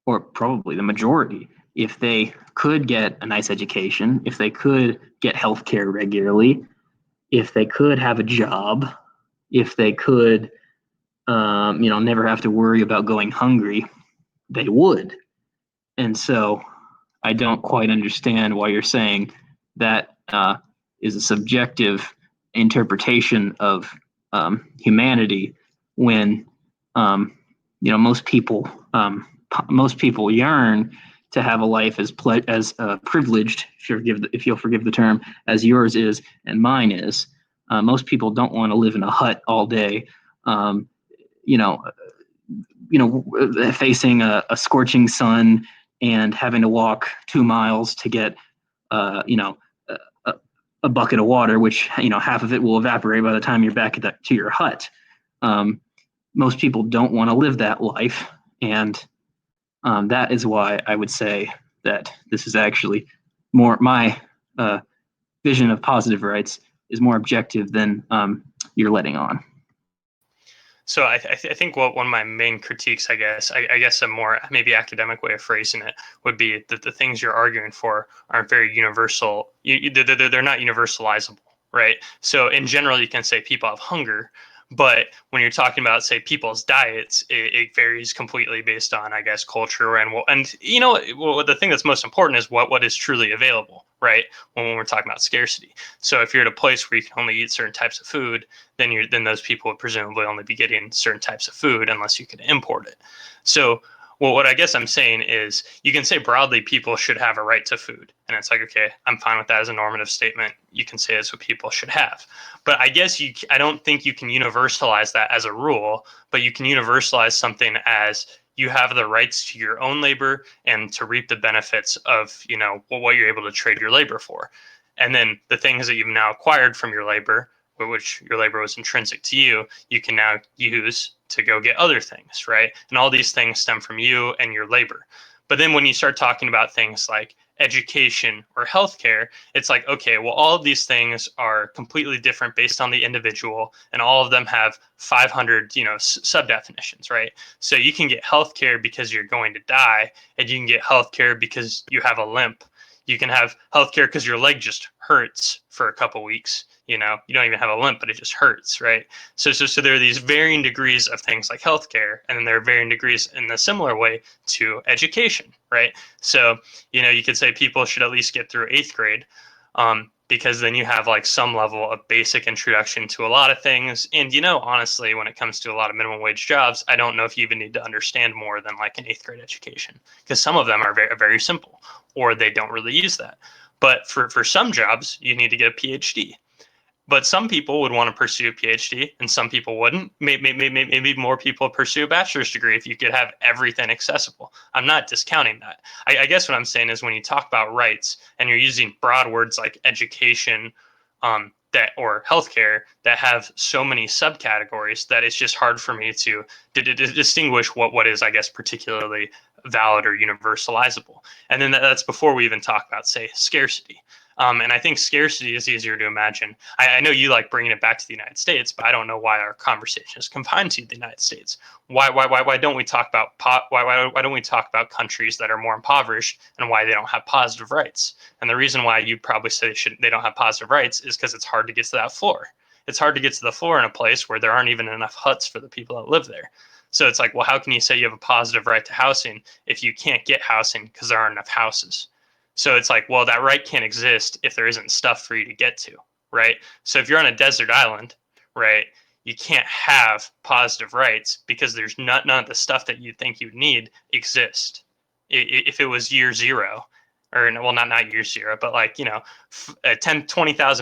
or probably the majority, if they could get a nice education, if they could get healthcare regularly, if they could have a job, if they could, never have to worry about going hungry, they would. And so I don't quite understand why you're saying that is a subjective interpretation of humanity when most people yearn to have a life as privileged, if you'll forgive the term, as yours is and mine is. Most people don't want to live in a hut all day, facing a scorching sun and having to walk 2 miles to get a, a bucket of water, which half of it will evaporate by the time you're back to your hut. Most people don't want to live that life, and that is why I would say that this is actually more my vision of positive rights is more objective than you're letting on. So I think what one of my main critiques, I guess a more maybe academic way of phrasing it would be that the things you're arguing for aren't very universal. They're not universalizable, right? So in general, you can say people have hunger, but when you're talking about, say, people's diets, it varies completely based on, I guess, culture and the thing that's most important is what is truly available, right? When we're talking about scarcity. So if you're at a place where you can only eat certain types of food, then those people would presumably only be getting certain types of food unless you could import it. So what I guess I'm saying is you can say broadly people should have a right to food. And it's like, okay, I'm fine with that as a normative statement. You can say that's what people should have. But I guess I don't think you can universalize that as a rule, but you can universalize something as you have the rights to your own labor and to reap the benefits of, what you're able to trade your labor for. And then the things that you've now acquired from your labor, which your labor was intrinsic to you, you can now use to go get other things, right? And all these things stem from you and your labor. But then when you start talking about things like education or healthcare, it's like, okay, well, all of these things are completely different based on the individual, and all of them have 500, sub definitions, right? So you can get healthcare because you're going to die, and you can get healthcare because you have a limp. You can have healthcare because your leg just hurts for a couple weeks. You don't even have a limp, but it just hurts, right? So there are these varying degrees of things like healthcare, and then there are varying degrees in a similar way to education, right? So, you could say people should at least get through 8th grade. because then you have like some level of basic introduction to a lot of things. And, you know, honestly, when it comes to a lot of minimum wage jobs, I don't know if you even need to understand more than like an eighth grade education, because some of them are very, very simple, or they don't really use that. But for some jobs, you need to get a PhD. But some people would want to pursue a PhD and some people wouldn't. Maybe more people pursue a bachelor's degree if you could have everything accessible. I'm not discounting that. I guess what I'm saying is when you talk about rights and you're using broad words like education, that or healthcare that have so many subcategories that it's just hard for me to distinguish what is, I guess, particularly valid or universalizable. And then that's before we even talk about, say, scarcity. And I think scarcity is easier to imagine. I know you like bringing it back to the United States, but I don't know why our conversation is confined to the United States. Why don't we talk about why don't we talk about countries that are more impoverished and why they don't have positive rights? And the reason why you probably say they don't have positive rights is because it's hard to get to that floor. It's hard to get to the floor in a place where there aren't even enough huts for the people that live there. So it's like, well, how can you say you have a positive right to housing if you can't get housing because there aren't enough houses? So it's like, well, that right can't exist if there isn't stuff for you to get to, right? So if you're on a desert island, right, you can't have positive rights because there's none of the stuff that you think you need exist. If it was year zero, or well, not year zero, but like, 20,000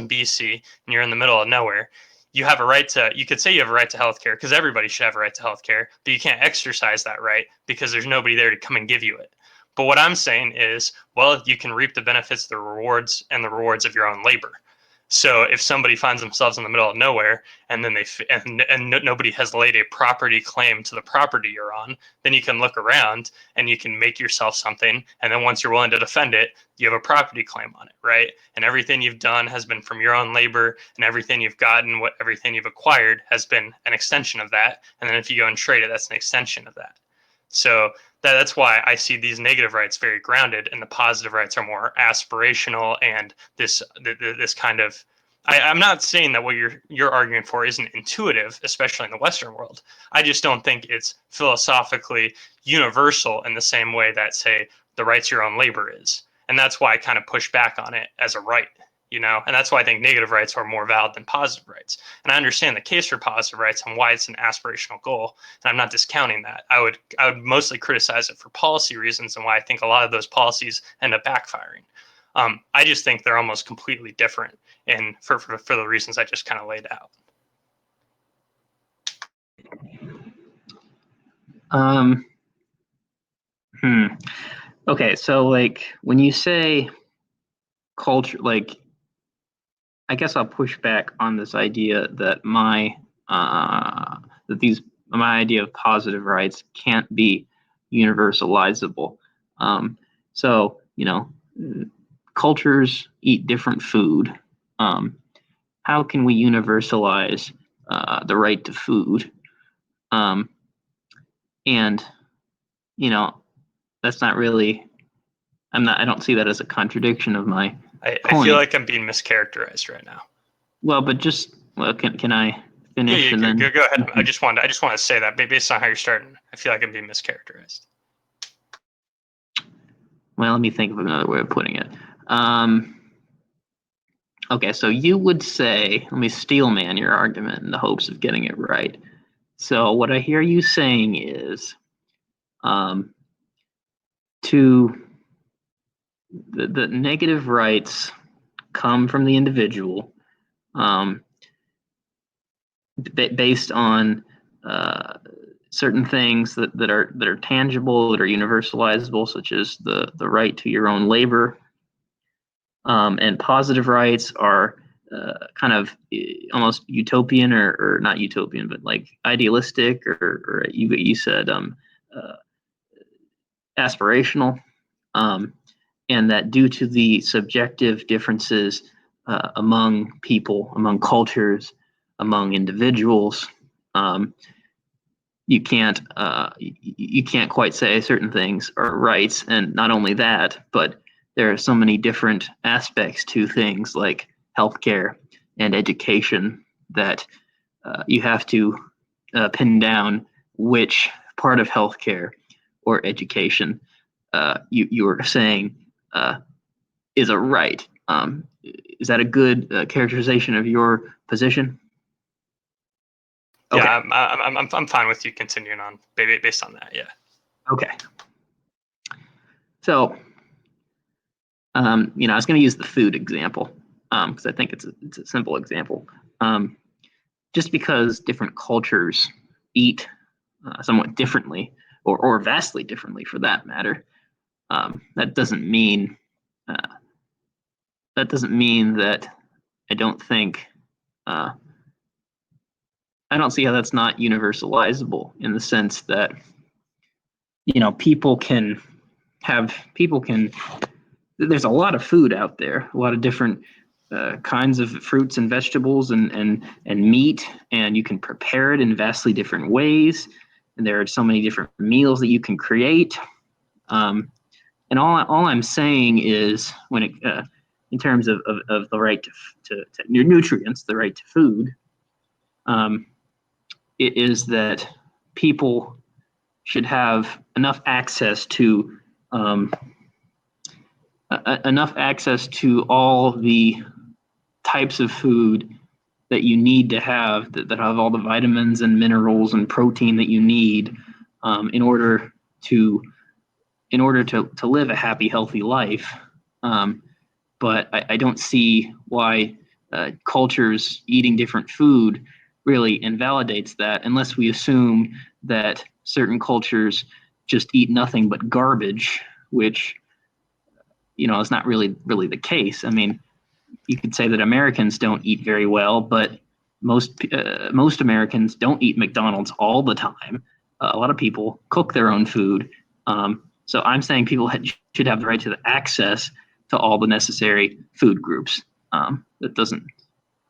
BC, and you're in the middle of nowhere, you could say you have a right to healthcare because everybody should have a right to healthcare, but you can't exercise that right because there's nobody there to come and give you it. But what I'm saying is, well, you can reap the benefits, the rewards, and the rewards of your own labor. So if somebody finds themselves in the middle of nowhere and then nobody has laid a property claim to the property you're on, then you can look around and you can make yourself something. And then once you're willing to defend it, you have a property claim on it, right? And everything you've done has been from your own labor, and everything you've gotten, everything you've acquired has been an extension of that. And then if you go and trade it, that's an extension of that. So that's why I see these negative rights very grounded, and the positive rights are more aspirational. And this kind of, I'm not saying that what you're arguing for isn't intuitive, especially in the Western world. I just don't think it's philosophically universal in the same way that, say, the rights to your own labor is. And that's why I kind of push back on it as a right. And that's why I think negative rights are more valid than positive rights. And I understand the case for positive rights and why it's an aspirational goal, and I'm not discounting that. I would mostly criticize it for policy reasons and why I think a lot of those policies end up backfiring. I just think they're almost completely different, and for the reasons I just kind of laid out. Okay, so like when you say culture, like I guess I'll push back on this idea that my idea of positive rights can't be universalizable. So cultures eat different food. How can we universalize the right to food? And that's not really. I don't see that as a contradiction of my point. I feel like I'm being mischaracterized right now. Well, but can I finish? Yeah, go ahead. I just want to say that based on how you're starting, I feel like I'm being mischaracterized. Well, let me think of another way of putting it. Okay, so you would say, let me steelman your argument in the hopes of getting it right. So what I hear you saying is, to the negative rights come from the individual, based on certain things that are tangible, that are universalizable, such as the right to your own labor. And positive rights are kind of almost utopian, or not utopian, but like idealistic, or you said aspirational, and that due to the subjective differences among people, among cultures, among individuals, you can't quite say certain things are rights. And not only that, but there are so many different aspects to things like healthcare and education that you have to pin down which part of healthcare or education you are saying is a right. Is that a good characterization of your position? Okay. Yeah, I'm fine with you continuing on based on that. Yeah. Okay. So, I was going to use the food example because I think it's a simple example. Just because different cultures eat somewhat differently, or vastly differently for that matter, that doesn't mean uh, that I don't think I don't see how that's not universalizable in the sense that people can people can. There's a lot of food out there, a lot of different kinds of fruits and vegetables and meat, and you can prepare it in vastly different ways. And there are so many different meals that you can create. And all I'm saying is when it in terms of the right to nutrients, the right to food, it is that people should have enough access to all the types of food that you need to have that have all the vitamins and minerals and protein that you need in order to live a happy, healthy life. But I don't see why cultures eating different food really invalidates that, unless we assume that certain cultures just eat nothing but garbage, which is not really the case. I mean, you could say that Americans don't eat very well, but most Americans don't eat McDonald's all the time. A lot of people cook their own food. So I'm saying people should have the right to the access to all the necessary food groups. That doesn't.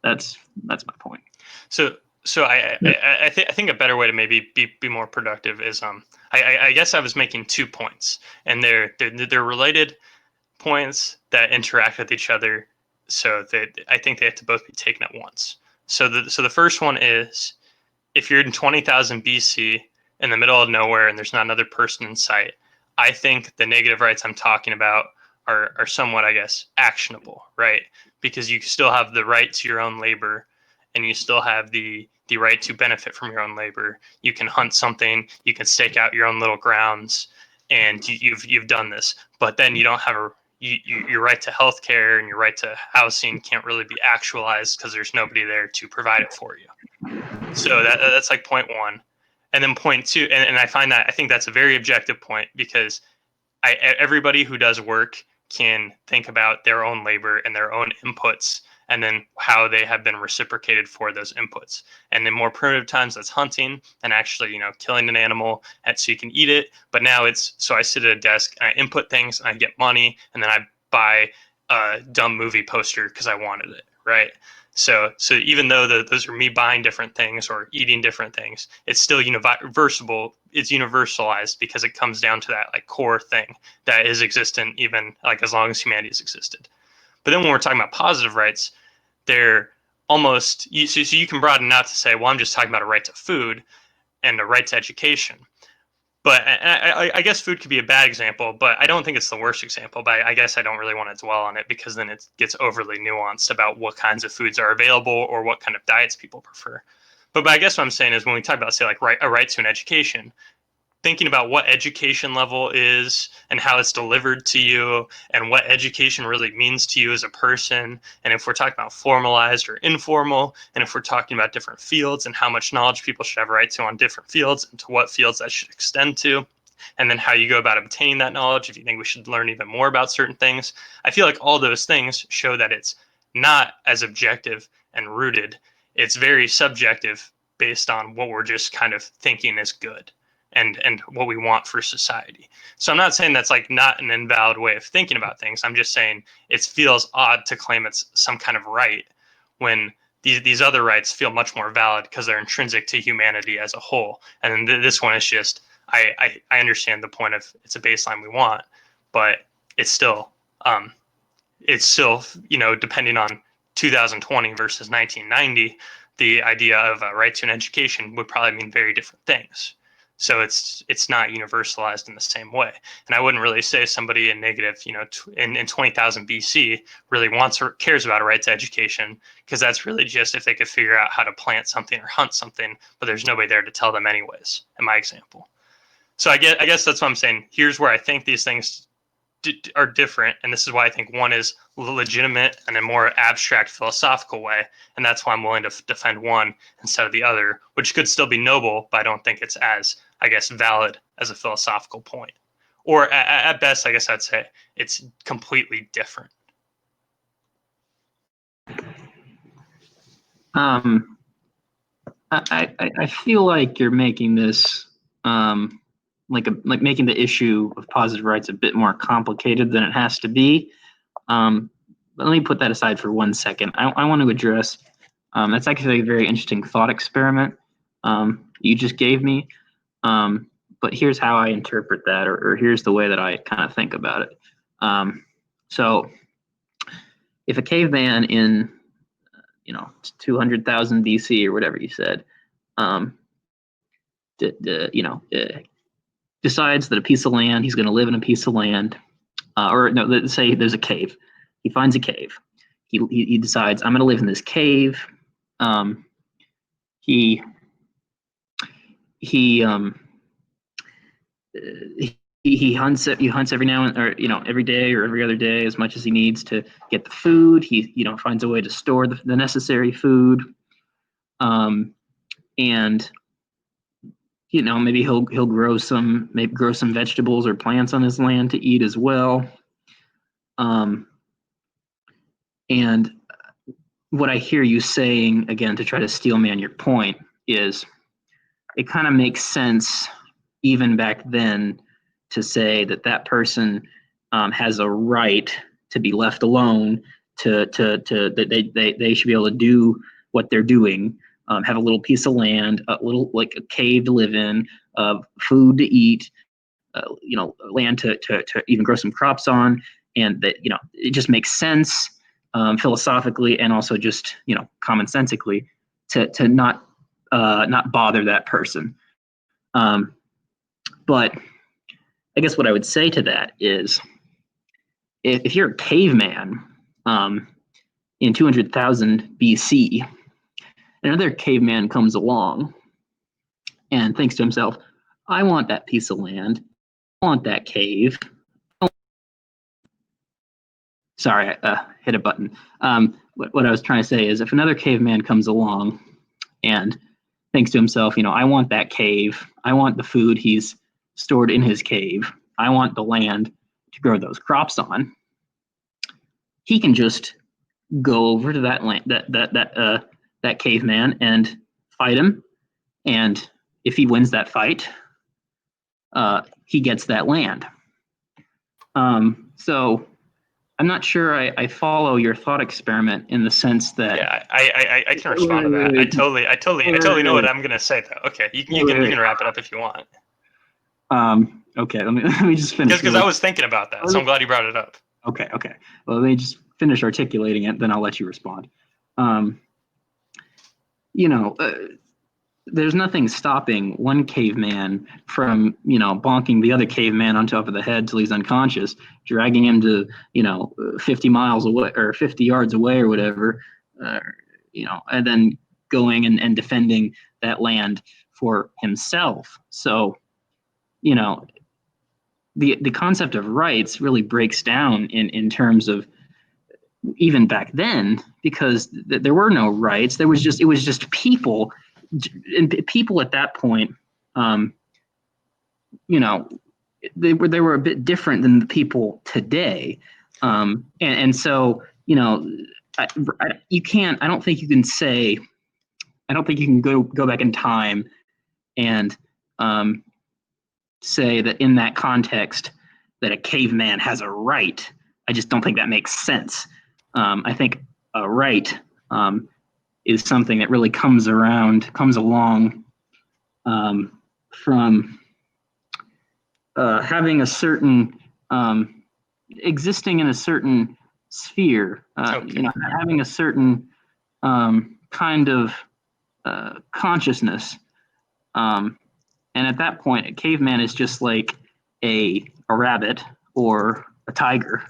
That's my point. So I think a better way to maybe be more productive is I guess I was making 2 points, and they're related points that interact with each other, so that I think they have to both be taken at once. So the first one is, if you're in 20,000 BC in the middle of nowhere and there's not another person in sight, I think the negative rights I'm talking about are somewhat, I guess, actionable, right? Because you still have the right to your own labor, and you still have the right to benefit from your own labor. You can hunt something, you can stake out your own little grounds, and you've done this. But then you don't have your right to healthcare and your right to housing can't really be actualized because there's nobody there to provide it for you. So that's like point one. And then point two, and I think that's a very objective point, because everybody who does work can think about their own labor and their own inputs, and then how they have been reciprocated for those inputs. And in more primitive times, that's hunting and actually, killing an animal and so you can eat it. But now it's, so I sit at a desk and I input things and I get money, and then I buy a dumb movie poster because I wanted it, right? So even though those are me buying different things or eating different things, it's still universal. It's universalized because it comes down to that like core thing that is existent even like as long as humanity has existed. But then when we're talking about positive rights, they're almost so you can broaden out to say, well, I'm just talking about a right to food and a right to education. But I guess food could be a bad example, but I don't think it's the worst example. But I guess I don't really want to dwell on it, because then it gets overly nuanced about what kinds of foods are available or what kind of diets people prefer. But I guess what I'm saying is, when we talk about, say, like a right to an education, thinking about what education level is and how it's delivered to you and what education really means to you as a person. And if we're talking about formalized or informal, and if we're talking about different fields and how much knowledge people should have a right to on different fields and to what fields that should extend to, and then how you go about obtaining that knowledge, if you think we should learn even more about certain things, I feel like all those things show that it's not as objective and rooted. It's very subjective based on what we're just kind of thinking is good and what we want for society. So I'm not saying that's like not an invalid way of thinking about things. I'm just saying it feels odd to claim it's some kind of right when these other rights feel much more valid because they're intrinsic to humanity as a whole. And then this one is just, I understand the point of it's a baseline we want, but it's still depending on 2020 versus 1990, the idea of a right to an education would probably mean very different things. So it's not universalized in the same way. And I wouldn't really say somebody in negative, in 20,000 BC really wants or cares about a right to education, because that's really just if they could figure out how to plant something or hunt something, but there's nobody there to tell them anyways, in my example. So I guess that's what I'm saying. Here's where I think these things are different, and this is why I think one is legitimate in a more abstract philosophical way, and that's why I'm willing to defend one instead of the other, which could still be noble, but I don't think it's as, I guess, valid as a philosophical point. Or at best, I guess I'd say it's completely different. I feel like you're making this like making the issue of positive rights a bit more complicated than it has to be. But let me put that aside for 1 second. I want to address that's actually a very interesting thought experiment you just gave me. But here's how I interpret that, or here's the way that I kind of think about it. So if a caveman in 200,000 BC or whatever you said, decides that a piece of land, he's going to live in a piece of land, or no, let's say there's a cave. He finds a cave. He decides, I'm going to live in this cave. He hunts every now and, or every day or every other day as much as he needs to get the food. He finds a way to store the necessary food, and maybe he'll grow some vegetables or plants on his land to eat as well. And what I hear you saying, again, to try to steel man your point, is it kind of makes sense even back then to say that person has a right to be left alone, that they should be able to do what they're doing, have a little piece of land, a little, like a cave to live in, food to eat, land to even grow some crops on, and that it just makes sense philosophically and also just commonsensically to not bother that person. But I guess what I would say to that is, if you're a caveman in 200,000 BC, another caveman comes along and thinks to himself, I want that piece of land. I want that cave. Sorry, I hit a button. What I was trying to say is, if another caveman comes along and thinks to himself, I want that cave. I want the food he's stored in his cave. I want the land to grow those crops on. He can just go over to that land, that caveman, and fight him. And if he wins that fight, he gets that land. So I'm not sure I follow your thought experiment in the sense that. Yeah, I can respond to that. I totally know what I'm gonna say though. Okay, you can wrap it up if you want. Okay, let me just finish. Because I was thinking about that, so I'm glad you brought it up. Okay. Well, let me just finish articulating it, then I'll let you respond. There's nothing stopping one caveman from, bonking the other caveman on top of the head till he's unconscious, dragging him to, 50 miles away or 50 yards away or whatever, and then going and defending that land for himself. So, the concept of rights really breaks down in terms of, even back then, because there were no rights. It was just people, and people at that point, they were a bit different than the people today, and so I don't think you can say, I don't think you can go back in time and say that in that context that a caveman has a right. I just don't think that makes sense. I think a right is something that really comes along from having a certain existing in a certain sphere, Okay. having a certain kind of consciousness And at that point, a caveman is just like a rabbit or a tiger.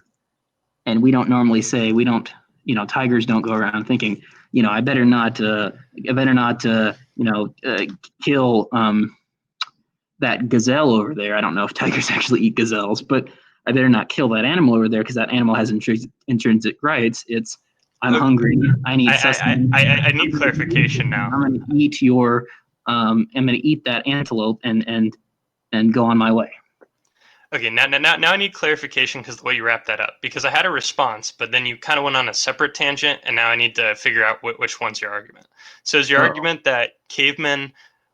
And we don't normally say, we don't, tigers don't go around thinking, I better not, kill that gazelle over there. I don't know if tigers actually eat gazelles, but I better not kill that animal over there because that animal has intrinsic rights. It's, I'm hungry. I need sustenance. I need clarification now. I'm going to eat I'm going to eat that antelope and go on my way. Okay, now I need clarification because the way you wrap that up. Because I had a response, but then you kind of went on a separate tangent, and now I need to figure out which one's your argument. So is your argument that cavemen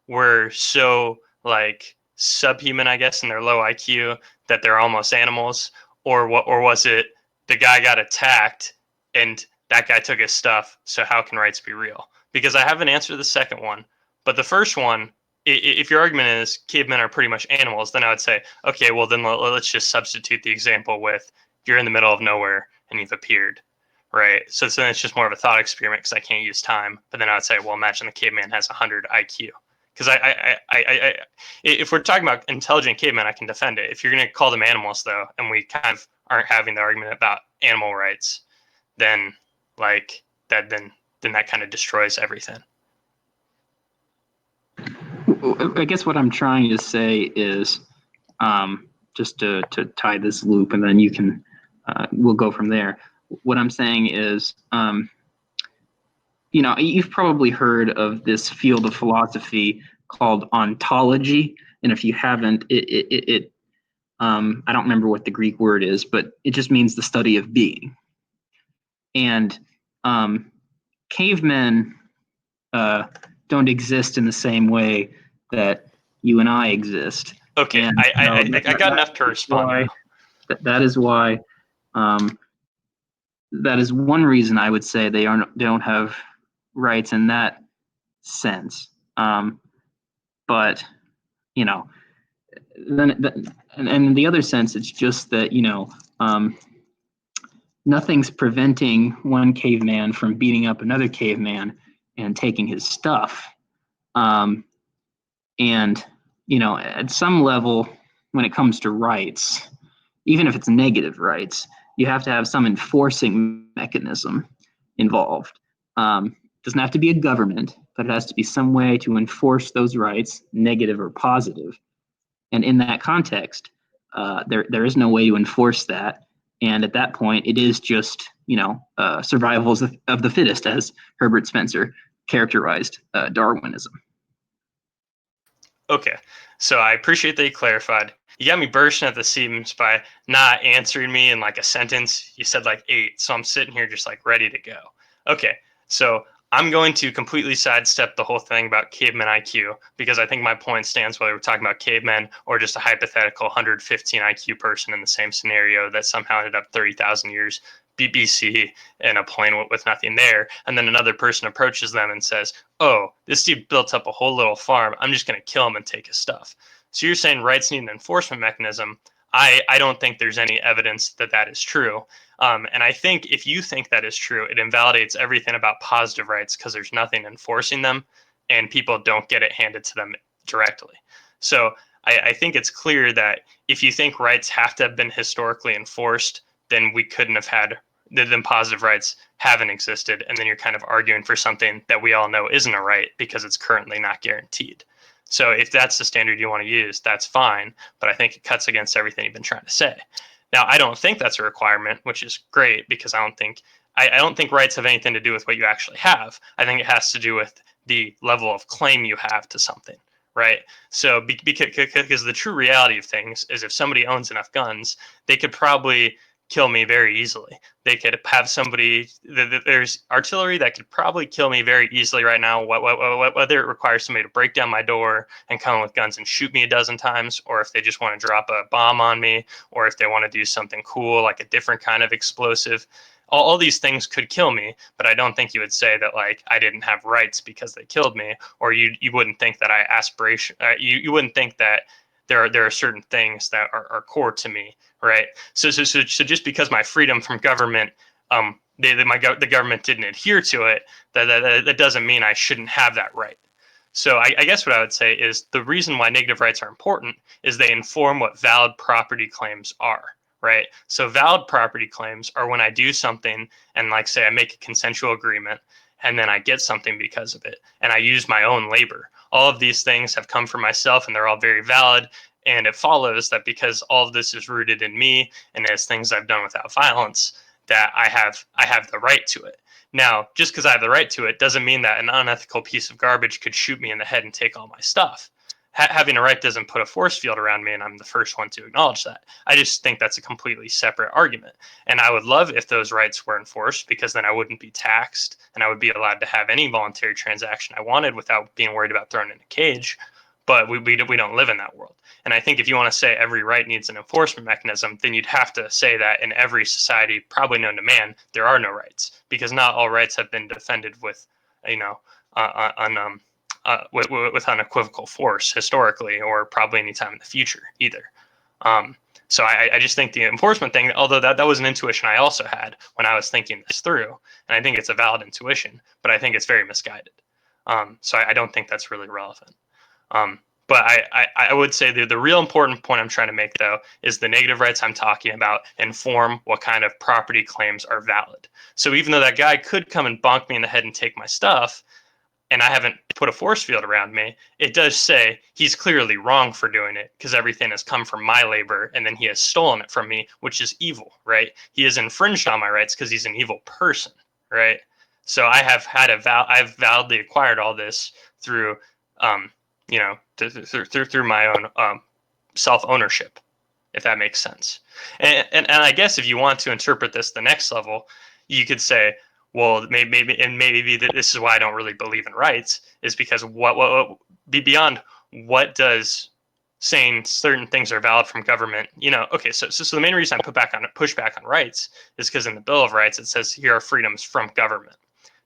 were so like subhuman, I guess, in their low IQ that they're almost animals, or what? Or was it the guy got attacked and that guy took his stuff? So how can rights be real? Because I have an answer to the second one, but the first one, if your argument is cavemen are pretty much animals, then I would say, okay, well then let's just substitute the example with you're in the middle of nowhere and you've appeared, right? So then it's just more of a thought experiment because I can't use time. But then I would say, well, imagine the caveman has 100 IQ. Because if we're talking about intelligent cavemen, I can defend it. If you're going to call them animals, though, and we kind of aren't having the argument about animal rights, then like that, then that kind of destroys everything. I guess what I'm trying to say is, just to tie this loop, and then you can, we'll go from there. What I'm saying is, you've probably heard of this field of philosophy called ontology, and if you haven't, I don't remember what the Greek word is, but it just means the study of being. And cavemen don't exist in the same way that you and I exist. Okay, and, I got enough to respond. That is why. That is one reason I would say they don't have rights in that sense. But then and in the other sense, it's just that nothing's preventing one caveman from beating up another caveman and taking his stuff. And at some level, when it comes to rights, even if it's negative rights, you have to have some enforcing mechanism involved. Doesn't have to be a government, but it has to be some way to enforce those rights, negative or positive. And in that context, there is no way to enforce that. And at that point, it is just survival of the fittest, as Herbert Spencer characterized Darwinism. Okay, so I appreciate that you clarified. You got me bursting at the seams by not answering me in like a sentence. You said like 8, so I'm sitting here just like ready to go. Okay, so I'm going to completely sidestep the whole thing about caveman IQ because I think my point stands whether we're talking about cavemen or just a hypothetical 115 IQ person in the same scenario that somehow ended up 30,000 years BBC in a plane with nothing there. And then another person approaches them and says, oh, this dude built up a whole little farm. I'm just going to kill him and take his stuff. So you're saying rights need an enforcement mechanism. I don't think there's any evidence that that is true. And I think if you think that is true, it invalidates everything about positive rights because there's nothing enforcing them and people don't get it handed to them directly. So I think it's clear that if you think rights have to have been historically enforced, then we couldn't have had, then positive rights haven't existed. And then you're kind of arguing for something that we all know isn't a right because it's currently not guaranteed. So if that's the standard you want to use, that's fine. But I think it cuts against everything you've been trying to say. Now, I don't think that's a requirement, which is great because I don't think rights have anything to do with what you actually have. I think it has to do with the level of claim you have to something, right? So because the true reality of things is if somebody owns enough guns, they could probably kill me very easily. They could have somebody, there's artillery that could probably kill me very easily right now, whether it requires somebody to break down my door and come with guns and shoot me a dozen times, or if they just want to drop a bomb on me, or if they want to do something cool, like a different kind of explosive. All these things could kill me, but I don't think you would say that like I didn't have rights because they killed me, or you wouldn't think that you wouldn't think that there are certain things that are core to me, right? So just because my freedom from government, the government didn't adhere to it, that doesn't mean I shouldn't have that right. So I guess what I would say is the reason why negative rights are important is they inform what valid property claims are, right? So valid property claims are when I do something and, like, say I make a consensual agreement and then I get something because of it and I use my own labor. All of these things have come from myself and they're all very valid. And it follows that because all of this is rooted in me and as things I've done without violence, that I have the right to it. Now, just because I have the right to it doesn't mean that an unethical piece of garbage could shoot me in the head and take all my stuff. Having a right doesn't put a force field around me, and I'm the first one to acknowledge that. I just think that's a completely separate argument. And I would love if those rights were enforced, because then I wouldn't be taxed and I would be allowed to have any voluntary transaction I wanted without being worried about thrown in a cage. But we don't live in that world. And I think if you want to say every right needs an enforcement mechanism, then you'd have to say that in every society, probably known to man, there are no rights, because not all rights have been defended with, you know, with unequivocal force historically, or probably any time in the future either. So I just think the enforcement thing, although that was an intuition I also had when I was thinking this through, and I think it's a valid intuition, but I think it's very misguided. So I don't think that's really relevant. But I would say the real important point I'm trying to make, though, is the negative rights I'm talking about inform what kind of property claims are valid. So even though that guy could come and bonk me in the head and take my stuff, and I haven't put a force field around me, it does say he's clearly wrong for doing it because everything has come from my labor and then he has stolen it from me, which is evil, right? He has infringed on my rights because he's an evil person, right? So I have had I've validly acquired all this through through my own self ownership, if that makes sense. And I guess if you want to interpret this the next level, you could say, well, maybe this is why I don't really believe in rights, is because what be beyond what does saying certain things are valid from government, okay, so the main reason I push back on rights is because in the Bill of Rights it says here are freedoms from government.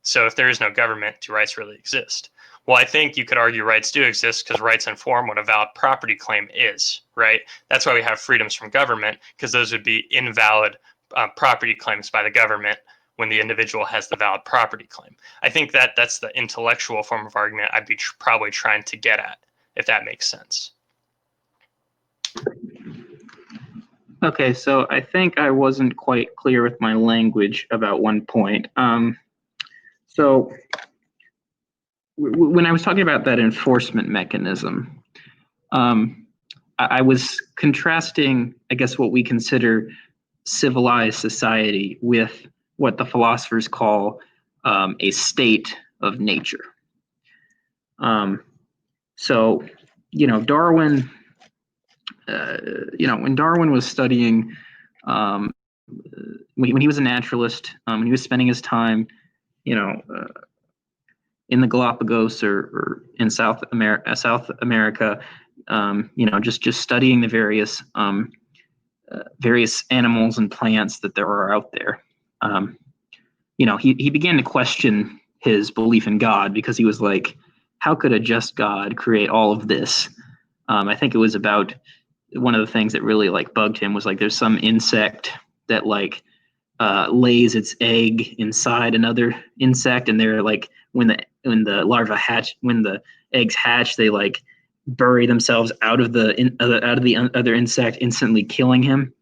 So if there is no government, do rights really exist? Well, I think you could argue rights do exist because rights inform what a valid property claim is, right? That's why we have freedoms from government, because those would be invalid property claims by the government when the individual has the valid property claim. I think that's the intellectual form of argument I'd be probably trying to get at, if that makes sense. Okay, so I think I wasn't quite clear with my language about one point. So when I was talking about that enforcement mechanism, I was contrasting, I guess, what we consider civilized society with what the philosophers call a state of nature. So, Darwin, when Darwin was studying, when he was a naturalist, when he was spending his time, in the Galapagos or in South America, just studying the various animals and plants that there are out there. He began to question his belief in God, because he was like, how could a just God create all of this? I think it was about one of the things that really bugged him was there's some insect that lays its egg inside another insect, and they're when the larva hatch, when the eggs hatch, they bury themselves out of the other insect, instantly killing him.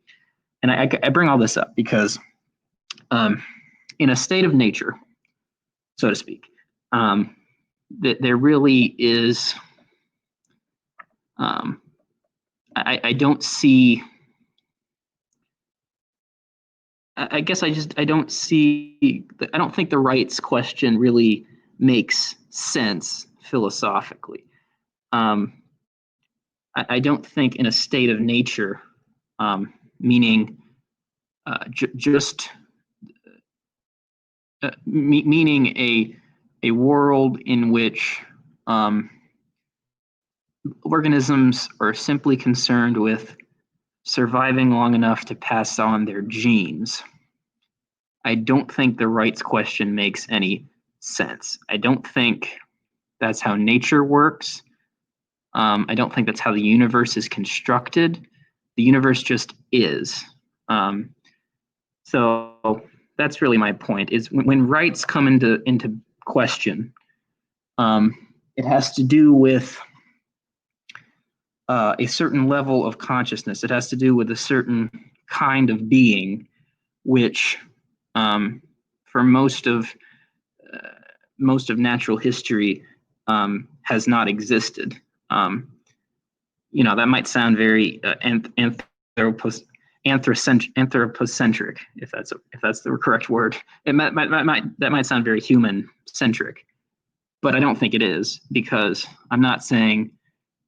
And I bring all this up because in a state of nature, so to speak, there really is I don't see. I guess I don't see. I don't think the rights question really makes sense philosophically. I don't think in a state of nature, meaning meaning a world in which organisms are simply concerned with surviving long enough to pass on their genes. I don't think the rights question makes any sense. I don't think that's how nature works. I don't think that's how the universe is constructed. The universe just is. So that's really my point, is when rights come into question, It has to do with a certain level of consciousness. It has to do with a certain kind of being, which, for most of natural history, has not existed. That might sound very anthropocentric, if that's the correct word. That might sound very human centric, but I don't think it is, because I'm not saying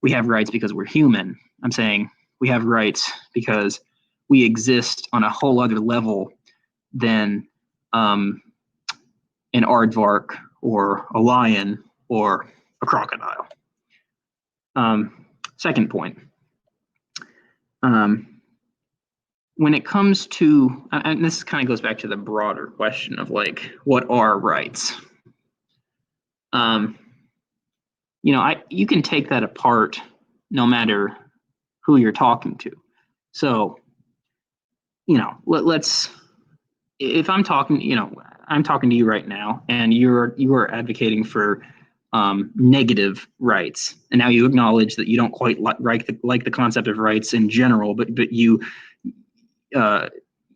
we have rights because we're human. I'm saying we have rights because we exist on a whole other level than an aardvark or a lion or a crocodile. Second point. When it comes to, and this kind of goes back to the broader question of like, what are rights? You can take that apart no matter who you're talking to. So, let's, if I'm talking, I'm talking to you right now, and you are advocating for negative rights, and now you acknowledge that you don't quite like the concept of rights in general, but you,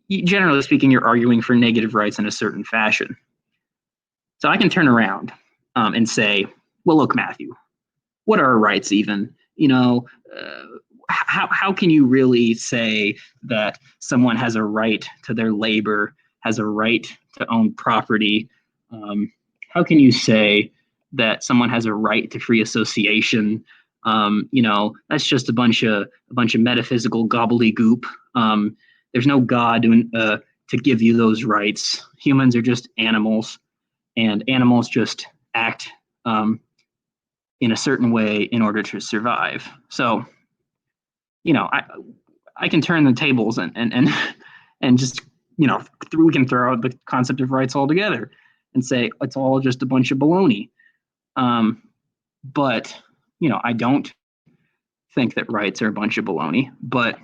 generally speaking, you're arguing for negative rights in a certain fashion. So I can turn around and say, well, look, Matthew, what are rights even? How can you really say that someone has a right to their labor, has a right to own property? How can you say that someone has a right to free association? That's just a bunch of metaphysical gobbledygook. There's no God to give you those rights. Humans are just animals, and animals just act in a certain way in order to survive. So, I can turn the tables and just, we can throw out the concept of rights altogether and say it's all just a bunch of baloney. But, I don't think that rights are a bunch of baloney, but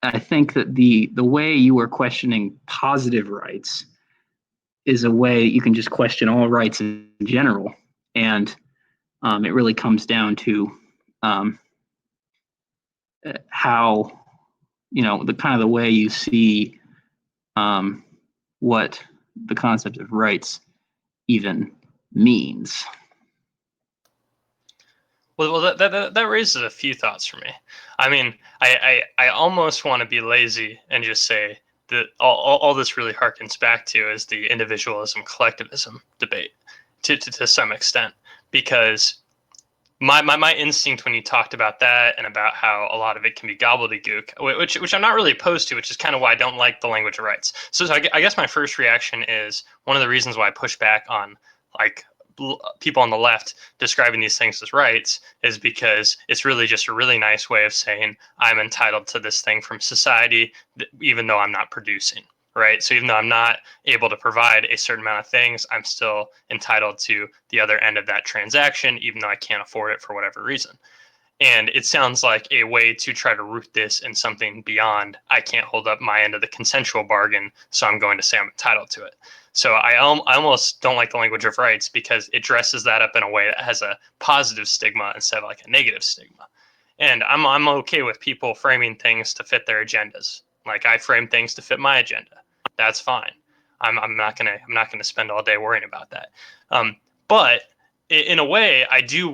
I think that the way you are questioning positive rights is a way you can just question all rights in general. And it really comes down to how, the kind of the way you see what the concept of rights even means. Well, that raises a few thoughts for me. I mean, I almost want to be lazy and just say that all this really harkens back to is the individualism collectivism debate to some extent, because my instinct when you talked about that and about how a lot of it can be gobbledygook, which I'm not really opposed to, which is kind of why I don't like the language of rights. So I guess my first reaction is one of the reasons why I push back on like people on the left describing these things as rights is because it's really just a really nice way of saying I'm entitled to this thing from society, even though I'm not producing. Right. So even though I'm not able to provide a certain amount of things, I'm still entitled to the other end of that transaction, even though I can't afford it for whatever reason. And it sounds like a way to try to root this in something beyond I can't hold up my end of the consensual bargain, so I'm going to say I'm entitled to it. So I almost don't like the language of rights because it dresses that up in a way that has a positive stigma instead of like a negative stigma. And I'm okay with people framing things to fit their agendas. Like I frame things to fit my agenda. That's fine. I'm not gonna spend all day worrying about that. But in a way, I do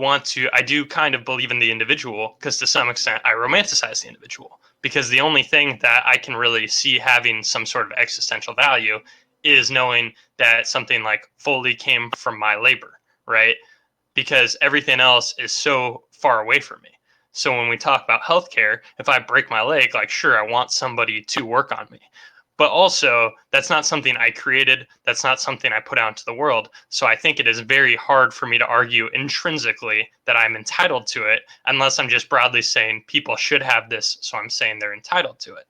kind of believe in the individual because to some extent I romanticize the individual, because the only thing that I can really see having some sort of existential value is knowing that something like fully came from my labor, right? Because everything else is so far away from me. So when we talk about healthcare, if I break my leg, like sure, I want somebody to work on me. But also, that's not something I created. That's not something I put out into the world. So I think it is very hard for me to argue intrinsically that I'm entitled to it, unless I'm just broadly saying people should have this. So I'm saying they're entitled to it.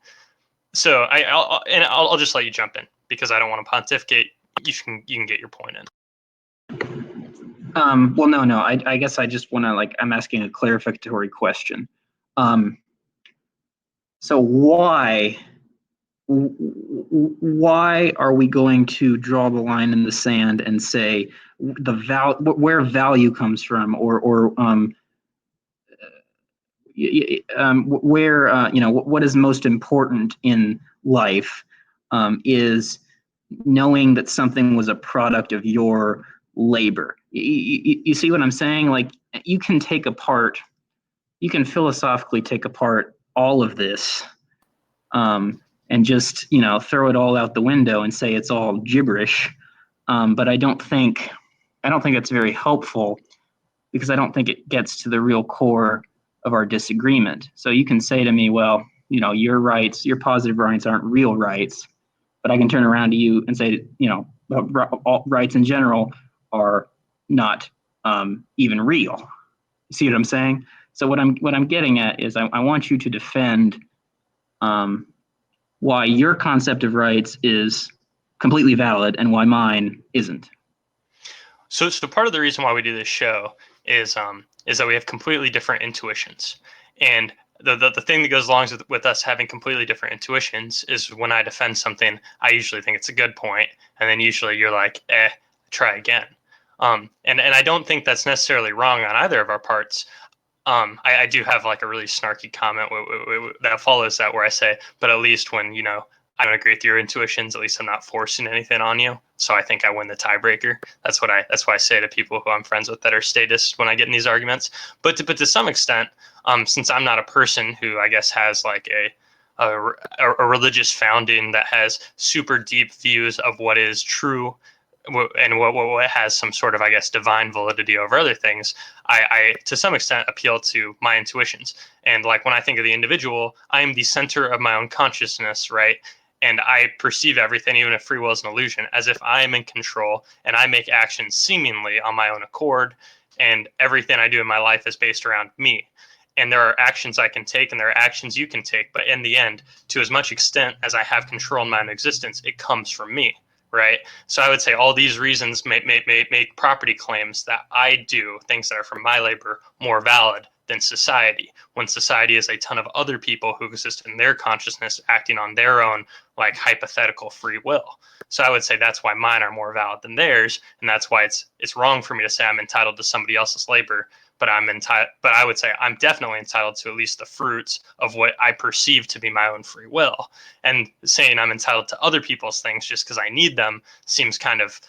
So I'll just let you jump in because I don't want to pontificate. You can get your point in. Well, no. I guess I just want to I'm asking a clarificatory question. So why are we going to draw the line in the sand and say where value comes from, or where what is most important in life, is knowing that something was a product of your labor. You see what I'm saying? Like, you can philosophically take apart all of this, and just throw it all out the window and say it's all gibberish. But I don't think it's very helpful, because I don't think it gets to the real core of our disagreement. So you can say to me, well, your rights, your positive rights aren't real rights, but I can turn around to you and say, all rights in general are not even real. You see what I'm saying? So what I'm getting at is, I want you to defend why your concept of rights is completely valid and why mine isn't. So part of the reason why we do this show is that we have completely different intuitions, and the thing that goes along with us having completely different intuitions is, when I defend something, I usually think it's a good point, and then usually you're like, try again. And I don't think that's necessarily wrong on either of our parts. I do have like a really snarky comment that follows that, where I say, but at least when I don't agree with your intuitions, at least I'm not forcing anything on you. So I think I win the tiebreaker. That's why I say to people who I'm friends with that are statists when I get in these arguments. But to some extent, since I'm not a person who, I guess, has like a religious founding that has super deep views of what is true and what has some sort of, I guess, divine validity over other things, I to some extent appeal to my intuitions. And like, when I think of the individual, I am the center of my own consciousness, right? And I perceive everything, even if free will is an illusion, as if I am in control, and I make actions seemingly on my own accord, and everything I do in my life is based around me. And there are actions I can take and there are actions you can take, but in the end, to as much extent as I have control in my own existence, it comes from me, right? So I would say all these reasons make property claims that I do, things that are from my labor, more valid than society, when society is a ton of other people who exist in their consciousness, acting on their own like hypothetical free will. So I would say that's why mine are more valid than theirs, and that's why it's wrong for me to say I'm entitled to somebody else's labor, but I would say I'm definitely entitled to at least the fruits of what I perceive to be my own free will. And saying I'm entitled to other people's things just because I need them seems kind of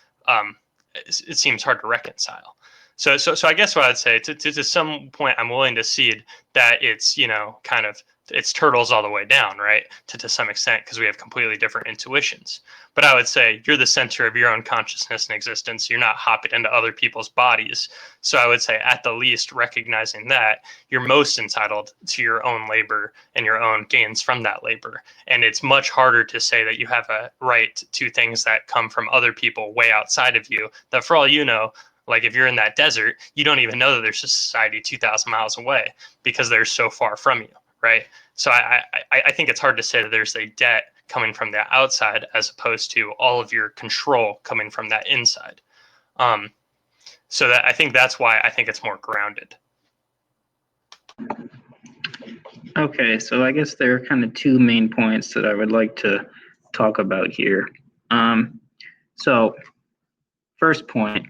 it seems hard to reconcile. So I guess what I'd say, to some point, I'm willing to cede that it's kind of, it's turtles all the way down, right? To some extent, because we have completely different intuitions. But I would say you're the center of your own consciousness and existence. You're not hopping into other people's bodies. So I would say, at the least, recognizing that, you're most entitled to your own labor and your own gains from that labor. And it's much harder to say that you have a right to things that come from other people way outside of you, that for all you know, like if you're in that desert, you don't even know that there's a society 2,000 miles away because they're so far from you, right? So I think it's hard to say that there's a debt coming from the outside as opposed to all of your control coming from that inside. So that, I think that's why I think it's more grounded. Okay, so I guess there are kind of two main points that I would like to talk about here. So first point,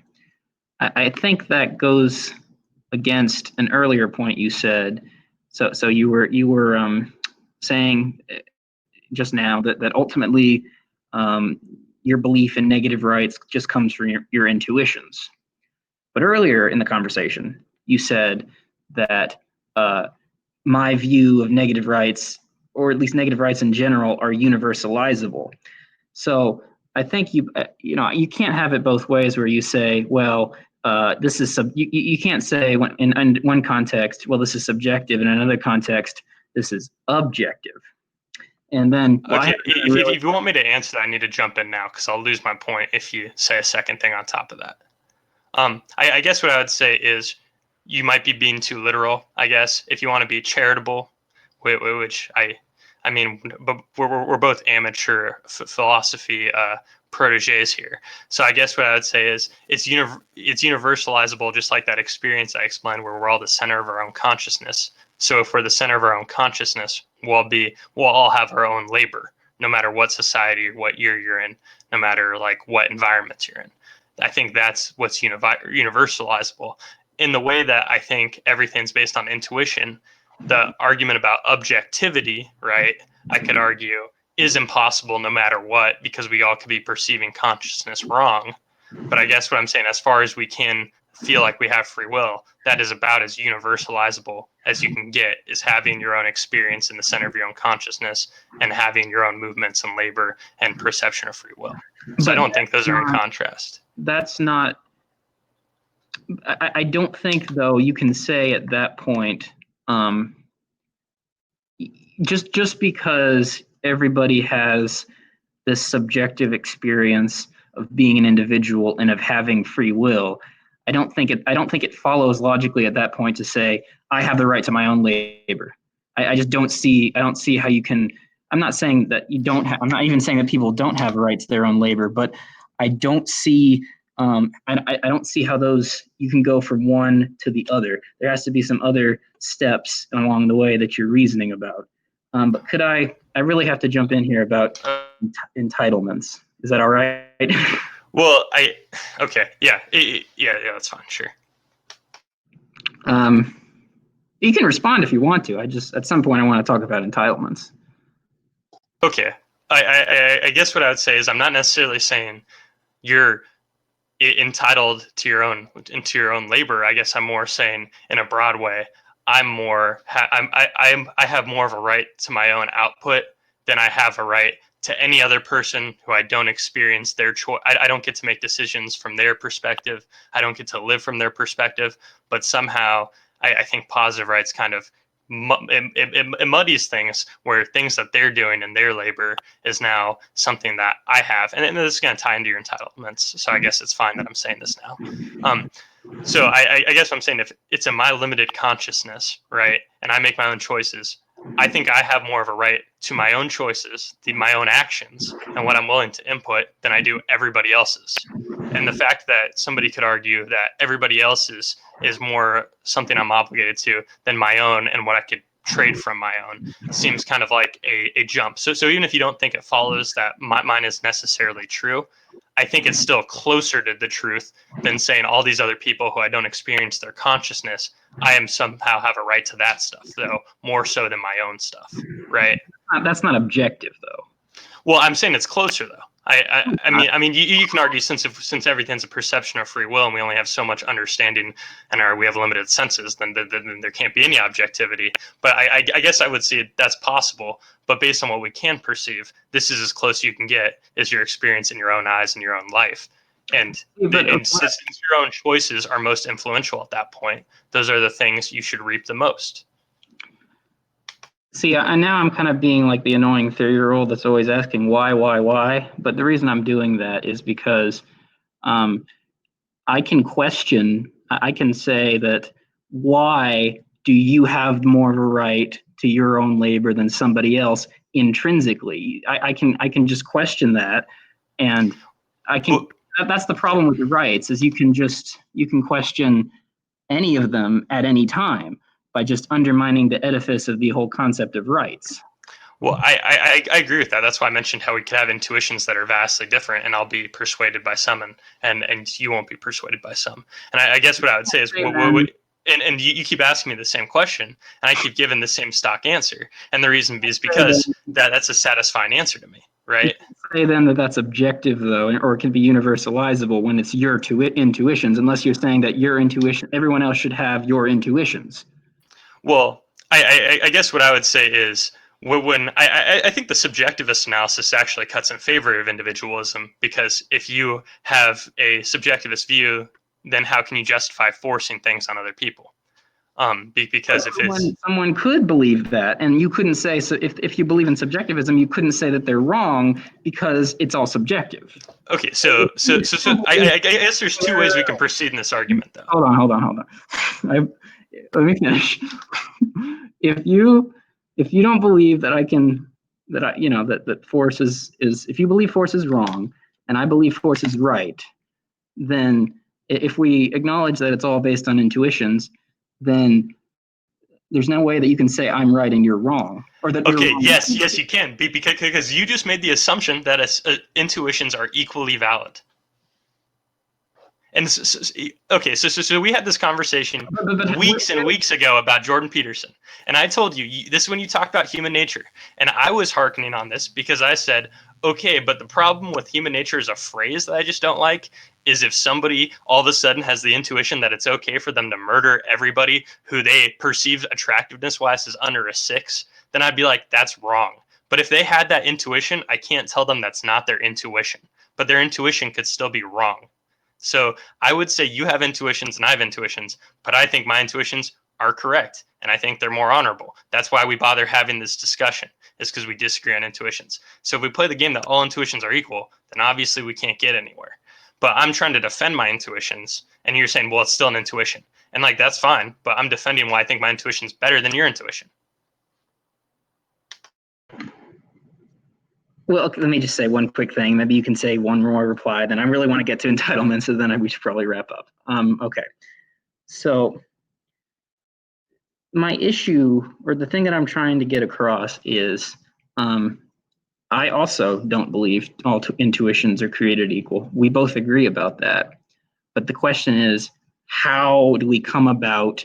I think that goes against an earlier point you said. So you were saying just now that ultimately your belief in negative rights just comes from your intuitions. But earlier in the conversation, you said that my view of negative rights, or at least negative rights in general, are universalizable. So I think you can't have it both ways, where you say, well, this is you can't say in one context, well, this is subjective, and in another context, this is objective. And then, okay, if you want me to answer that, I need to jump in now, because I'll lose my point if you say a second thing on top of that. I guess what I would say is, you might be being too literal. I guess if you want to be charitable, which I mean, but we're both amateur philosophy proteges here. So I guess what I would say is, it's universalizable, just like that experience I explained, where we're all the center of our own consciousness. So if we're the center of our own consciousness, we'll all have our own labor, no matter what society, what year you're in, no matter like what environment you're in. I think that's what's universalizable. In the way that I think everything's based on intuition, the argument about objectivity, right, I could argue is impossible no matter what, because we all could be perceiving consciousness wrong. But I guess what I'm saying, as far as we can feel like we have free will, that is about as universalizable as you can get, is having your own experience in the center of your own consciousness and having your own movements and labor and perception of free will. So I don't think those are in contrast. That's not, I don't think, though, you can say at that point, just because everybody has this subjective experience of being an individual and of having free will, I don't think it follows logically at that point to say I have the right to my own labor. I just don't see how you can. I'm not saying that you don't have. I'm not even saying that people don't have a right to their own labor, but I don't see. I don't see how those you can go from one to the other. There has to be some other steps along the way that you're reasoning about. But could I really have to jump in here about entitlements. Is that all right? Well, okay, yeah, that's fine, sure. You can respond if you want to. At some point I want to talk about entitlements. Okay, I guess what I would say is I'm not necessarily saying you're entitled to your own labor. I guess I'm more saying in a broad way, I have more of a right to my own output than I have a right to any other person who I don't experience their choice. I don't get to make decisions from their perspective. I don't get to live from their perspective. But somehow, I think positive rights kind of it muddies things, where things that they're doing in their labor is now something that I have. And this is going to tie into your entitlements. So I guess it's fine that I'm saying this now. So I guess what I'm saying, if it's in my limited consciousness, right, and I make my own choices, I think I have more of a right to my own choices, my own actions, and what I'm willing to input than I do everybody else's. And the fact that somebody could argue that everybody else's is more something I'm obligated to than my own and what I could trade from my own seems kind of like a jump. So even if you don't think it follows that mine is necessarily true, I think it's still closer to the truth than saying all these other people who I don't experience their consciousness, I am somehow have a right to that stuff, though, more so than my own stuff, right? That's not objective, though. Well, I'm saying it's closer, though. I mean, you can argue since everything's a perception of free will, and we only have so much understanding, and we have limited senses, then there can't be any objectivity. But I guess I would say that's possible. But based on what we can perceive, this is as close as you can get as your experience in your own eyes and your own life. And since your own choices are most influential at that point, those are the things you should reap the most. See, and now I'm kind of being like the annoying 3-year-old that's always asking why. But the reason I'm doing that is because I can say that, why do you have more of a right to your own labor than somebody else intrinsically? I can just question that, and I can. That's the problem with the rights, is you can question any of them at any time by just undermining the edifice of the whole concept of rights. Well, I agree with that. That's why I mentioned how we could have intuitions that are vastly different, and I'll be persuaded by some, and you won't be persuaded by some. And I guess what I would say is, and you keep asking me the same question, and I keep giving the same stock answer. And the reason is because that's a satisfying answer to me, right? Say then that's objective, though, or it can be universalizable when it's your intuitions, unless you're saying that your intuition, everyone else should have your intuitions. Well, I guess what I would say is, when I think the subjectivist analysis actually cuts in favor of individualism, because if you have a subjectivist view, then how can you justify forcing things on other people? Because if someone could believe that, and you couldn't say, so if you believe in subjectivism, you couldn't say that they're wrong because it's all subjective. Okay, so I guess there's two ways we can proceed in this argument, though. Hold on. Let me finish. If you don't believe that force is if you believe force is wrong and I believe force is right, then if we acknowledge that it's all based on intuitions, then there's no way that you can say I'm right and you're wrong. Or that okay, yes, you can, because you just made the assumption that intuitions are equally valid. And okay, so we had this conversation weeks and weeks ago about Jordan Peterson, and I told you this is when you talk about human nature, and I was hearkening on this because I said, okay, but the problem with human nature is a phrase that I just don't like. Is if somebody all of a sudden has the intuition that it's okay for them to murder everybody who they perceive attractiveness wise as under a 6, then I'd be like, that's wrong. But if they had that intuition, I can't tell them that's not their intuition. But their intuition could still be wrong. So I would say you have intuitions and I have intuitions, but I think my intuitions are correct and I think they're more honorable. That's why we bother having this discussion, is because we disagree on intuitions. So if we play the game that all intuitions are equal, then obviously we can't get anywhere. But I'm trying to defend my intuitions and you're saying, well, it's still an intuition. And like, that's fine, but I'm defending why I think my intuition is better than your intuition. Well, let me just say one quick thing. Maybe you can say one more reply. Then I really want to get to entitlements, so then we should probably wrap up. Okay. So my issue, or the thing that I'm trying to get across, is I also don't believe all intuitions are created equal. We both agree about that. But the question is, how do we come about,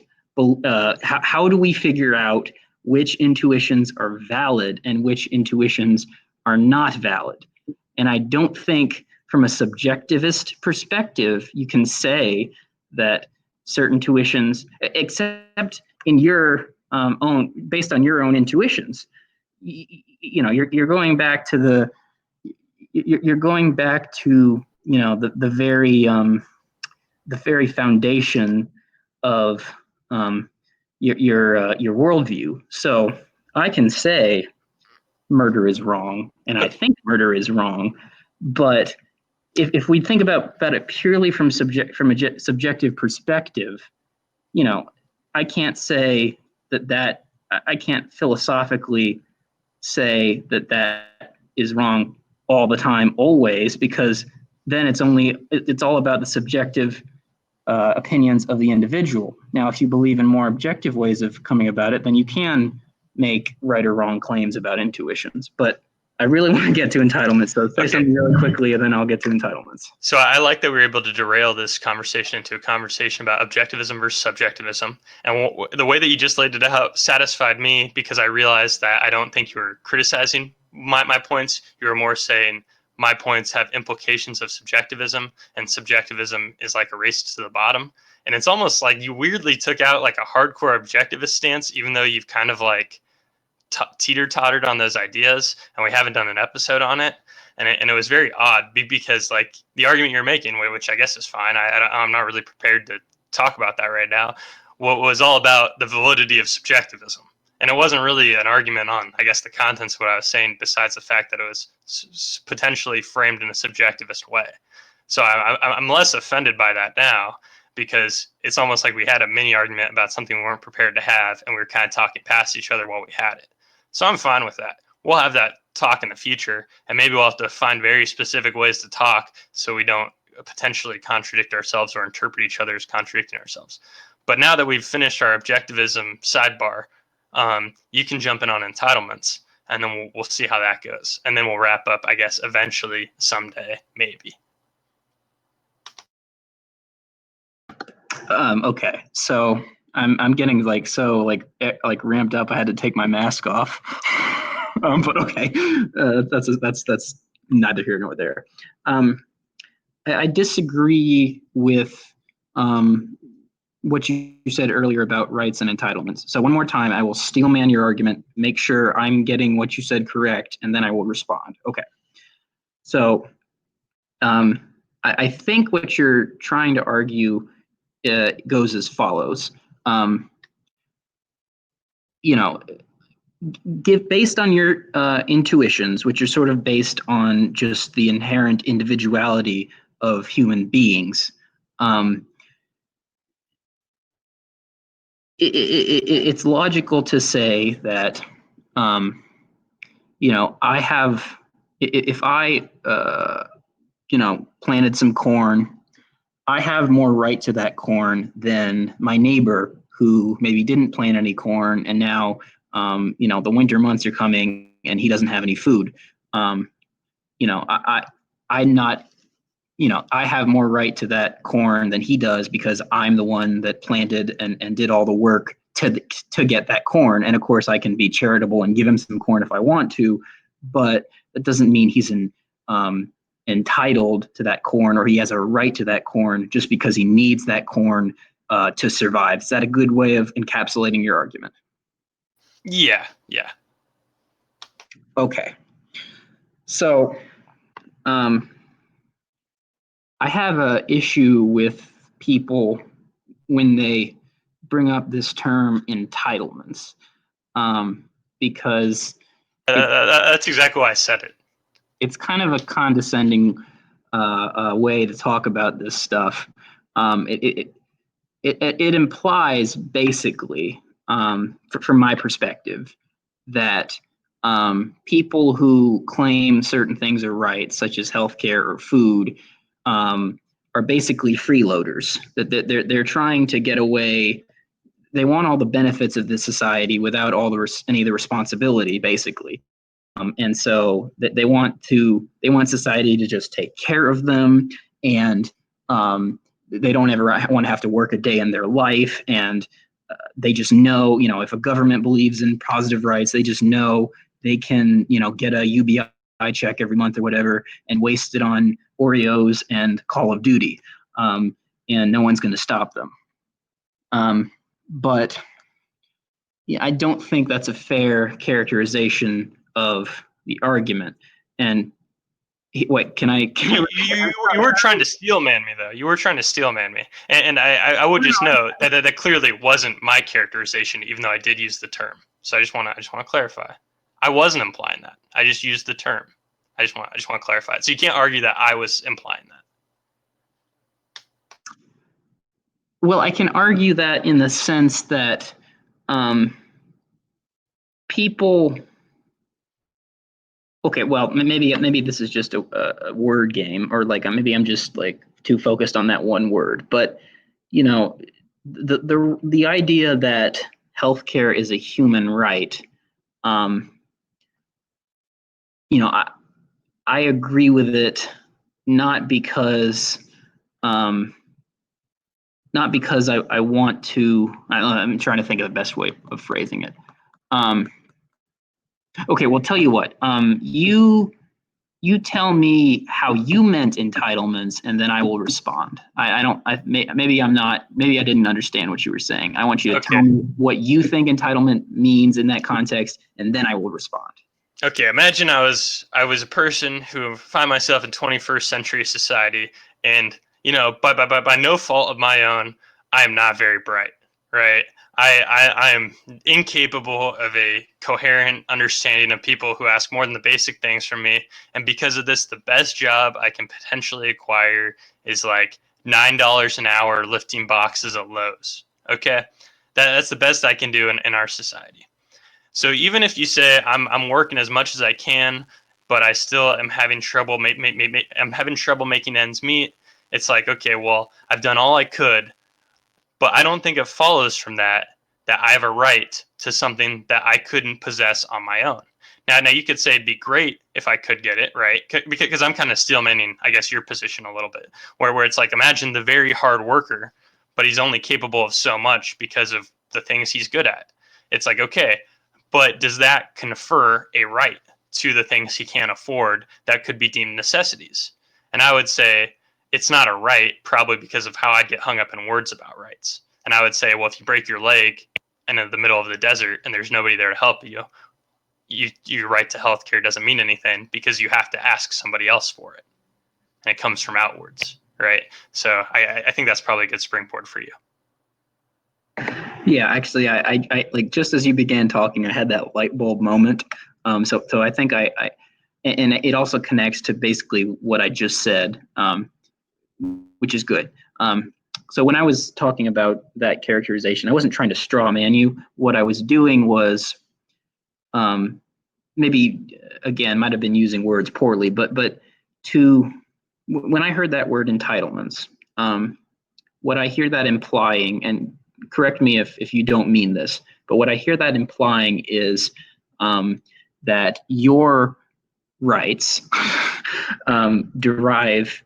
how do we figure out which intuitions are valid and which intuitions are not valid? And I don't think from a subjectivist perspective, you can say that certain tuitions, except in your own, based on your own intuitions, you're going back to the, the very foundation of your worldview. So I can say murder is wrong, and I think murder is wrong, but if we think about it purely from a subjective perspective, I can't say that I can't philosophically say that is wrong all the time, always, because then it's all about the subjective opinions of the individual. Now, if you believe in more objective ways of coming about it, then you can make right or wrong claims about intuitions. But I really want to get to entitlements, so say something really quickly, and then I'll get to entitlements. So I like that we were able to derail this conversation into a conversation about objectivism versus subjectivism. And the way that you just laid it out satisfied me, because I realized that I don't think you were criticizing my points. You were more saying my points have implications of subjectivism, and subjectivism is like a race to the bottom. And it's almost like you weirdly took out like a hardcore objectivist stance, even though you've kind of like teeter-tottered on those ideas, and we haven't done an episode on it. And it was very odd because like the argument you're making, which I guess is fine, I'm not really prepared to talk about that right now, what was all about the validity of subjectivism. And it wasn't really an argument on, I guess, the contents of what I was saying, besides the fact that it was potentially framed in a subjectivist way. So I'm less offended by that now, because it's almost like we had a mini argument about something we weren't prepared to have, and we were kind of talking past each other while we had it. So I'm fine with that. We'll have that talk in the future, and maybe we'll have to find very specific ways to talk so we don't potentially contradict ourselves or interpret each other as contradicting ourselves. But now that we've finished our objectivism sidebar, you can jump in on entitlements, and then we'll see how that goes. And then we'll wrap up, I guess, eventually, someday, maybe. Okay, so I'm getting like ramped up. I had to take my mask off. But okay, that's neither here nor there. I disagree with what you said earlier about rights and entitlements. So one more time, I will steelman your argument, make sure I'm getting what you said correct, and then I will respond. Okay. So I think what you're trying to argue goes as follows. Based on your intuitions, which are sort of based on just the inherent individuality of human beings, it's logical to say that, I have, if I, planted some corn, I have more right to that corn than my neighbor who maybe didn't plant any corn, and now, the winter months are coming and he doesn't have any food. I'm not I have more right to that corn than he does because I'm the one that planted and did all the work to get that corn. And of course, I can be charitable and give him some corn if I want to, but that doesn't mean he's entitled to that corn or he has a right to that corn just because he needs that corn to survive. Is that a good way of encapsulating your argument? Yeah. Okay. So, I have an issue with people when they bring up this term entitlements, because That's exactly why I said it. it's kind of a condescending way to talk about this stuff. It implies basically, from my perspective, that people who claim certain things are rights, such as healthcare or food, are basically freeloaders. That they're trying to get away. They want all the benefits of this society without any of the responsibility, basically. And so they want society to just take care of them, and they don't ever want to have to work a day in their life. And they just know, if a government believes in positive rights, they just know they can, get a UBI check every month or whatever and waste it on Oreos and Call of Duty, and no one's going to stop them. But yeah, I don't think that's a fair characterization of the argument. And wait, can I? You were trying to steelman me, though. You were trying to steelman me, and I would just note that clearly wasn't my characterization, even though I did use the term. So I just want to clarify. I wasn't implying that. I just used the term. I just want to clarify it. So you can't argue that I was implying that. Well, I can argue that in the sense that people. Okay, well, maybe this is just a word game, or like maybe I'm just like too focused on that one word. But the idea that healthcare is a human right, I agree with it, not because I want to. I'm trying to think of the best way of phrasing it. Okay, well, tell you what. You tell me how you meant entitlements, and then I will respond. Maybe I didn't understand what you were saying. I want you to tell me what you think entitlement means in that context, and then I will respond. Okay, imagine I was a person who find myself in 21st century society, and by no fault of my own, I am not very bright, right? I am incapable of a coherent understanding of people who ask more than the basic things from me. And because of this, the best job I can potentially acquire is like $9 an hour lifting boxes at Lowe's. Okay, that's the best I can do in our society. So even if you say I'm working as much as I can, but I still am having trouble I'm having trouble making ends meet, it's like, okay, well, I've done all I could. But I don't think it follows from that I have a right to something that I couldn't possess on my own. Now you could say it'd be great if I could get it, right? Because I'm kind of steelmanning, I guess, your position a little bit, where it's like, imagine the very hard worker, but he's only capable of so much because of the things he's good at. It's like, okay, but does that confer a right to the things he can't afford that could be deemed necessities? And I would say it's not a right, probably because of how I'd get hung up in words about rights. And I would say, well, if you break your leg and in the middle of the desert and there's nobody there to help you, your right to healthcare doesn't mean anything because you have to ask somebody else for it. And it comes from outwards, right? So I think that's probably a good springboard for you. Yeah, actually, I like just as you began talking, I had that light bulb moment. So I think and it also connects to basically what I just said, which is good. So when I was talking about that characterization, I wasn't trying to straw man you. What I was doing was, maybe again, might have been using words poorly, but when I heard that word entitlements, what I hear that implying, and correct me if you don't mean this, but what I hear that implying is that your rights derive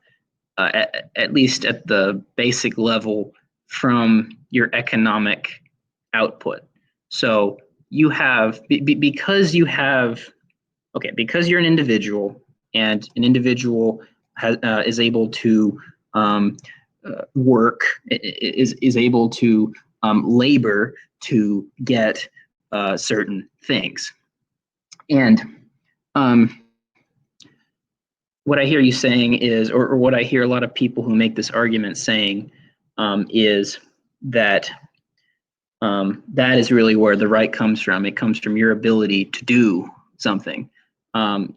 at least at the basic level, from your economic output. So you have, because you have, okay, because you're an individual, and an individual is able to work, is able to labor to get certain things. And what I hear you saying is, or what I hear a lot of people who make this argument saying, is that that is really where the right comes from. It comes from your ability to do something. And,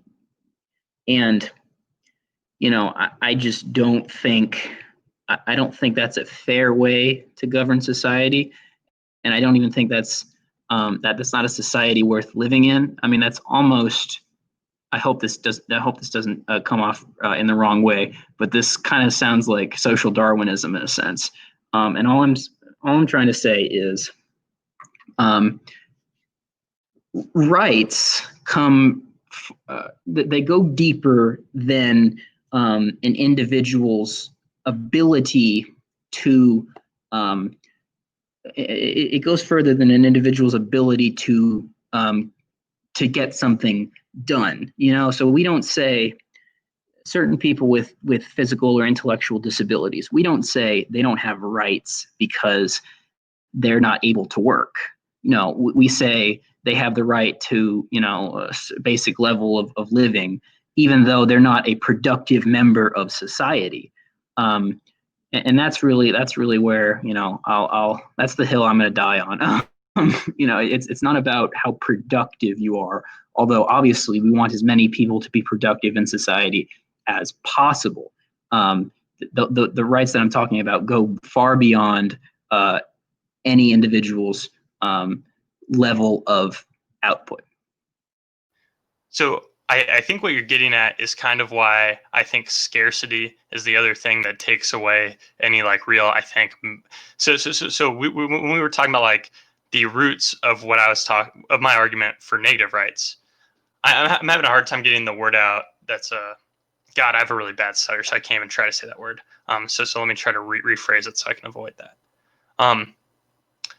I just don't think, I don't think that's a fair way to govern society. And I don't even think that's not a society worth living in. I mean, that's almost, I hope this doesn't come off in the wrong way, but this kind of sounds like social Darwinism in a sense. And all I'm trying to say is, rights come, they go deeper than an individual's ability to. It goes further than an individual's ability to get something done. So we don't say certain people with physical or intellectual disabilities, we don't say they don't have rights because they're not able to work. No, we say they have the right to, a basic level of living, even though they're not a productive member of society. And that's really where, that's the hill I'm going to die on. It's not about how productive you are, although obviously we want as many people to be productive in society as possible. The rights that I'm talking about go far beyond any individual's level of output. So I think what you're getting at is kind of why I think scarcity is the other thing that takes away any like real, I think. So when we were talking about like the roots of what I was talking of my argument for negative rights, I'm having a hard time getting the word out. That's God, I have a really bad stutter, so I can't even try to say that word. So let me try to rephrase it so I can avoid that.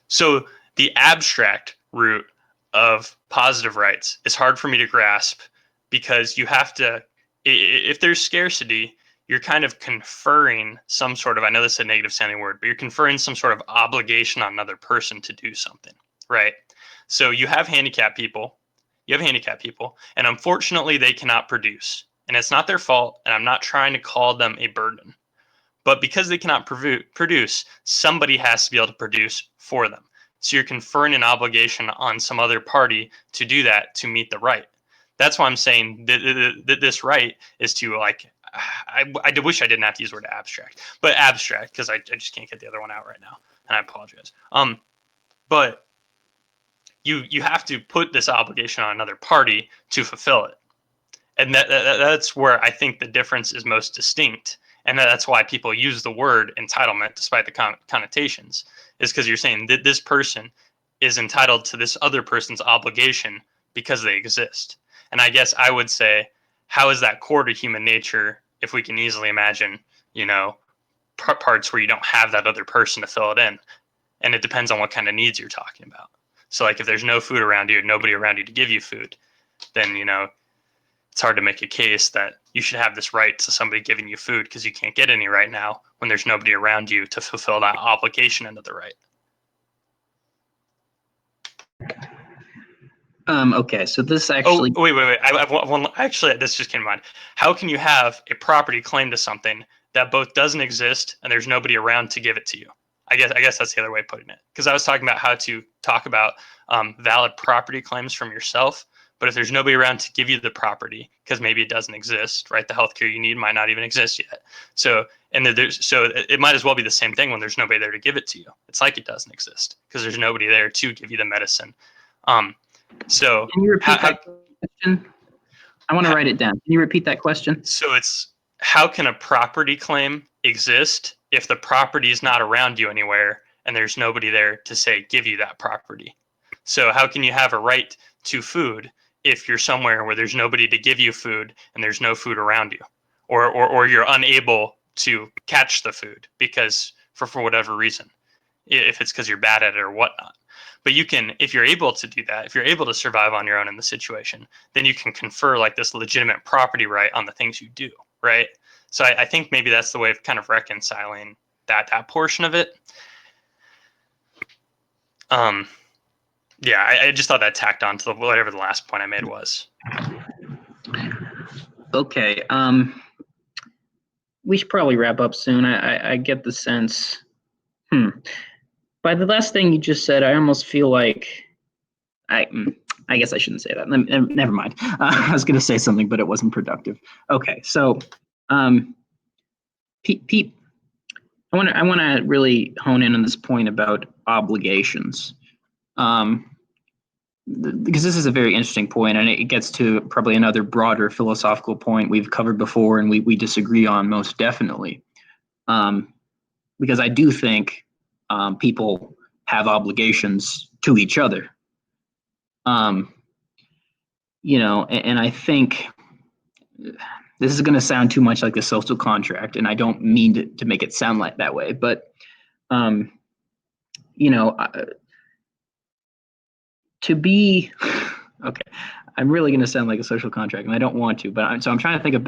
So the abstract root of positive rights is hard for me to grasp because you have to, if there's scarcity, you're kind of conferring some sort of, I know this is a negative sounding word, but you're conferring some sort of obligation on another person to do something, right? So you have handicapped people, and unfortunately they cannot produce. And it's not their fault, and I'm not trying to call them a burden. But because they cannot produce, somebody has to be able to produce for them. So you're conferring an obligation on some other party to do that to meet the right. That's why I'm saying that this right is to like, I wish I didn't have to use the word abstract, but abstract, because I just can't get the other one out right now, and I apologize. But you have to put this obligation on another party to fulfill it. And that's where I think the difference is most distinct. And that's why people use the word entitlement, despite the connotations, is because you're saying that this person is entitled to this other person's obligation because they exist. And I guess I would say, how is that core to human nature if we can easily imagine, parts where you don't have that other person to fill it in? And it depends on what kind of needs you're talking about. So like if there's no food around you, nobody around you to give you food, then, it's hard to make a case that you should have this right to somebody giving you food because you can't get any right now when there's nobody around you to fulfill that obligation into the right. Okay, so this actually. Oh, wait. I have one. Actually, this just came to mind. How can you have a property claim to something that both doesn't exist and there's nobody around to give it to you? I guess that's the other way of putting it. Because I was talking about how to talk about valid property claims from yourself. But if there's nobody around to give you the property, because maybe it doesn't exist, right? The healthcare you need might not even exist yet. So it might as well be the same thing when there's nobody there to give it to you. It's like it doesn't exist because there's nobody there to give you the medicine. So can you repeat that question? I want to write it down. Can you repeat that question? So it's, how can a property claim exist if the property is not around you anywhere and there's nobody there to say give you that property? So how can you have a right to food if you're somewhere where there's nobody to give you food and there's no food around you, or you're unable to catch the food because for whatever reason, if it's because you're bad at it or whatnot. But you can, if you're able to do that, if you're able to survive on your own in the situation, then you can confer like this legitimate property right on the things you do, right? So I think maybe that's the way of kind of reconciling that portion of it. Yeah, I just thought that tacked on to whatever the last point I made was. Okay. We should probably wrap up soon. I get the sense. By the last thing you just said, I almost feel like I guess I shouldn't say that. Never mind. I was going to say something, but it wasn't productive. Okay, so Pete, I want to really hone in on this point about obligations, because this is a very interesting point, and it gets to probably another broader philosophical point we've covered before, and we disagree on most definitely. Because I do think people have obligations to each other. And I think this is going to sound too much like the social contract, and I don't mean to make it sound like that way, but to be okay, I'm really going to sound like a social contract, and I don't want to, but so I'm trying to think of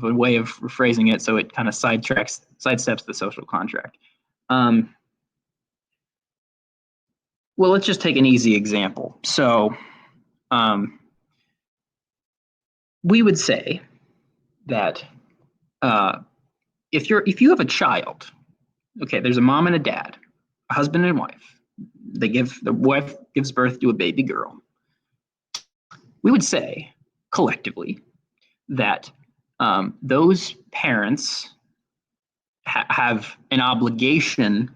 a way of rephrasing it so it kind of sidesteps the social contract. Well, let's just take an easy example. So we would say that if you have a child, okay, there's a mom and a dad, a husband and wife. The wife gives birth to a baby girl. We would say collectively that those parents have an obligation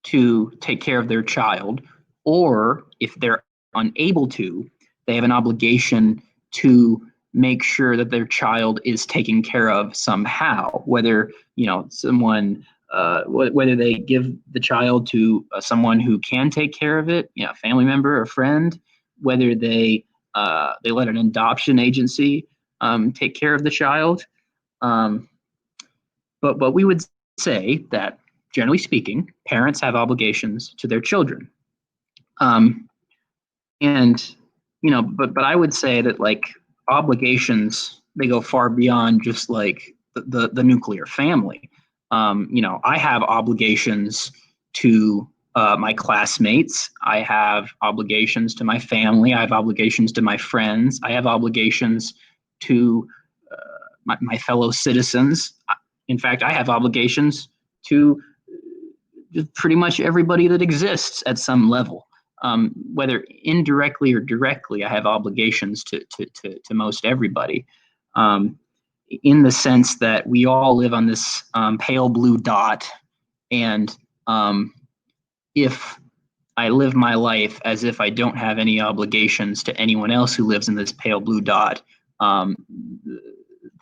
to take care of their child, or if they're unable to, they have an obligation to make sure that their child is taken care of somehow, whether someone whether they give the child to someone who can take care of it, a family member or friend, whether they let an adoption agency take care of the child. But we would say that, generally speaking, parents have obligations to their children. But I would say that like obligations, they go far beyond just like the nuclear family. I have obligations to my classmates. I have obligations to my family. I have obligations to my friends. I have obligations to my fellow citizens. In fact, I have obligations to pretty much everybody that exists at some level. Whether indirectly or directly, I have obligations to most everybody, in the sense that we all live on this pale blue dot, and if I live my life as if I don't have any obligations to anyone else who lives in this pale blue dot,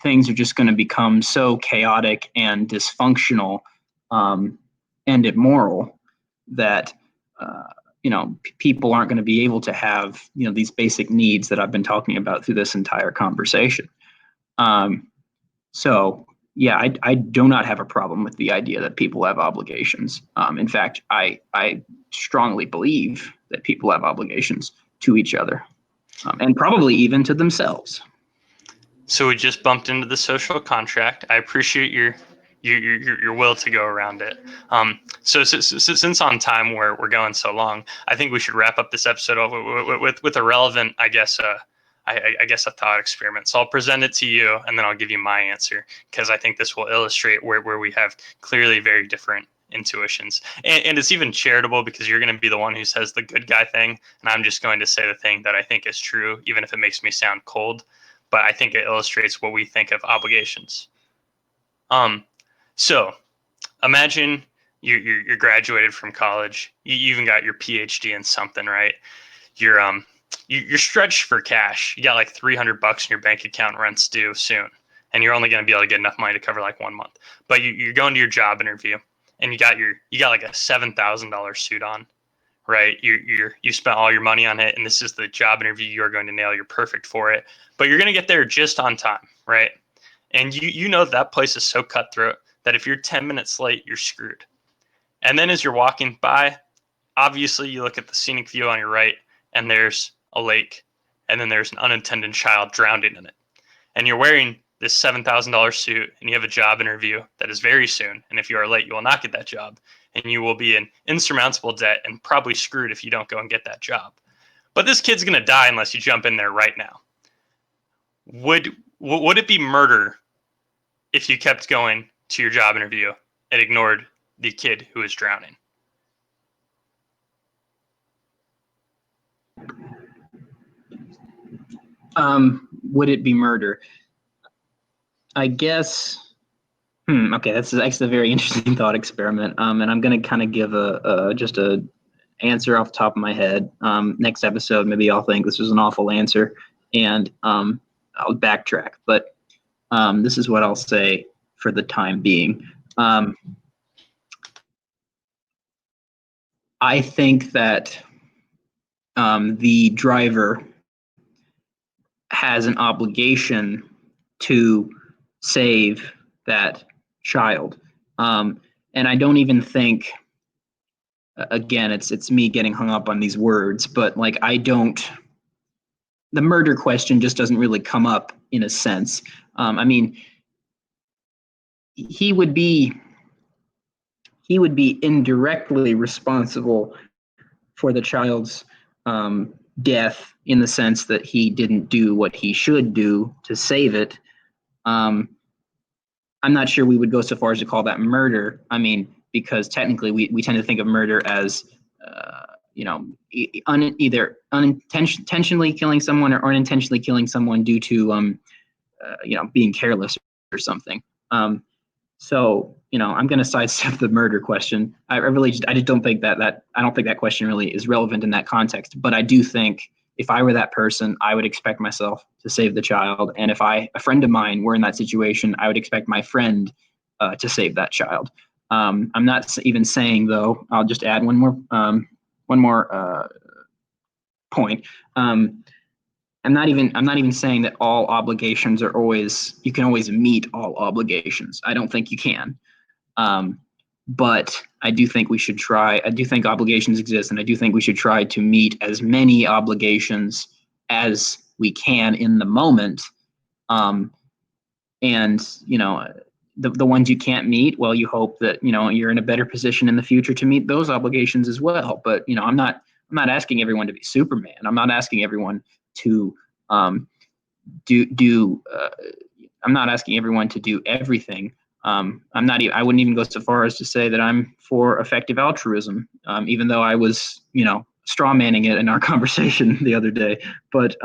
things are just going to become so chaotic and dysfunctional and immoral that people aren't going to be able to have these basic needs that I've been talking about through this entire conversation. So yeah, I do not have a problem with the idea that people have obligations. In fact, I strongly believe that people have obligations to each other, and probably even to themselves. So we just bumped into the social contract. I appreciate your will to go around it. So since on time we're going so long, I think we should wrap up this episode with a relevant, I guess a thought experiment. So I'll present it to you, and then I'll give you my answer, because I think this will illustrate where we have clearly very different intuitions. And it's even charitable, because you're going to be the one who says the good guy thing, and I'm just going to say the thing that I think is true, even if it makes me sound cold. But I think it illustrates what we think of obligations. So imagine you're graduated from college. You even got your PhD in something, right? You're stretched for cash. You got like $300 in your bank account, rent's due soon, and you're only going to be able to get enough money to cover like 1 month. But you're going to your job interview, and you got like a $7,000 suit on, right? You spent all your money on it, and this is the job interview you're going to nail. You're perfect for it, but you're going to get there just on time, right? And you know that place is so cutthroat that if you're 10 minutes late, you're screwed. And then as you're walking by, obviously you look at the scenic view on your right, and there's a lake, and then there's an unattended child drowning in it. And you're wearing this $7,000 suit, and you have a job interview that is very soon. And if you are late, you will not get that job, and you will be in insurmountable debt and probably screwed if you don't go and get that job. But this kid's going to die unless you jump in there right now. Would it be murder if you kept going to your job interview and ignored the kid who is drowning? Would it be murder? I guess. Okay, that's actually a very interesting thought experiment. And I'm going to kind of give just a answer off the top of my head. Next episode, maybe I'll think this was an awful answer, and I'll backtrack. But this is what I'll say for the time being. I think that the driver has an obligation to save that child. And I don't even think, again, it's me getting hung up on these words, but like the murder question just doesn't really come up in a sense. I mean, he would be indirectly responsible for the child's death in the sense that he didn't do what he should do to save it. I'm not sure we would go so far as to call that murder. I mean, because technically we tend to think of murder as, either unintentionally killing someone or unintentionally killing someone due to, being careless or something. So, I'm going to sidestep the murder question. I just don't think that I don't think that question really is relevant in that context. But I do think if I were that person, I would expect myself to save the child. And if a friend of mine were in that situation, I would expect my friend to save that child. I'm not even saying, though, I'll just add one more point. I'm not even saying that all obligations you can always meet all obligations. I don't think you can. But I do think we should try. I do think obligations exist, and I do think we should try to meet as many obligations as we can in the moment. And the ones you can't meet, well, you hope that you're in a better position in the future to meet those obligations as well. But I'm not asking everyone to be Superman. I'm not asking everyone to I'm not asking everyone to do everything. I wouldn't even go so far as to say that I'm for effective altruism, even though I was, straw manning it in our conversation the other day. But,